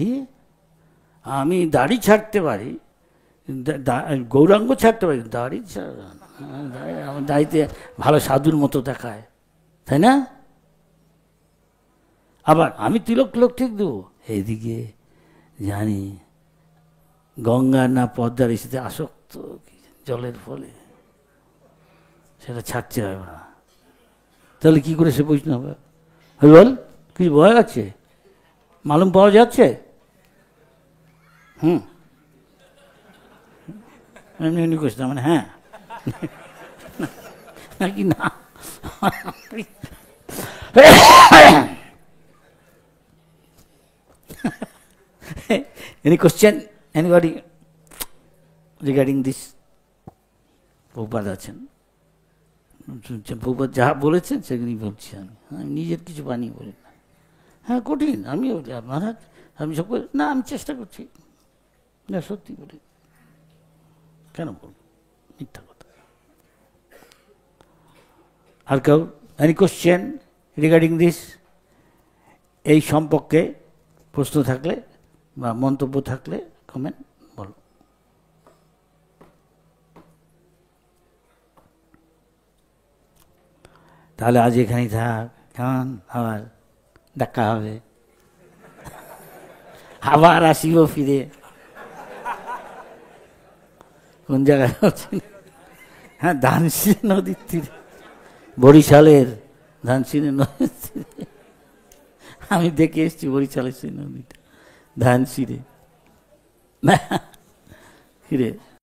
আমি দাড়ি ছাড়তে পারি, গৌরাঙ্গ ছাড়তে পারি, দাড়ি ছাড়া আমার দাড়িতে ভালো সাধুর মতো দেখায়, তাই না? আবার আমি তিলক ঠিক দেবো, এইদিকে জানি গঙ্গার না পদ্মার এসেতে আসক্ত জলের ফলে, সেটা ছাড়তে হবে না। তাহলে কি করে সে বৈষ্ণব হবে? বল, কিছু ভয় আছে? মালুম পাওয়া যাচ্ছে? এমনি করছে মানে হ্যাঁ নাকি না? Any question? Anybody regarding this? Prabhupada আছেন, প্রভুপাদ যাহা বলেছেন সেগুলি বলছি আমি নিজের কিছু বানিয়ে বলি না। হ্যাঁ কঠিন, আমিও বলি মহারাজ আমি সব না, আমি চেষ্টা করছি না, সত্যি বলি, কেন বলবো মিথ্যা কথা। আর কেউ এনি কোশ্চেন রিগার্ডিং দিস? এই সম্পর্কে প্রশ্ন থাকলে বা মন্তব্য থাকলে কমেন্ট বলো। তাহলে আজ এখানেই থাক, কেমন? আবার দেখা হবে, আবার আসিব ফিরে। কোন জায়গায়? হ্যাঁ, ধানসিঁড়ি নদীর তীরে, বরিশালের ধানসিঁড়ি নদীর তীরে। আমি দেখে এসছি বরিশালের সেই নদীটা, ধানসিঁড়ি। ফিরে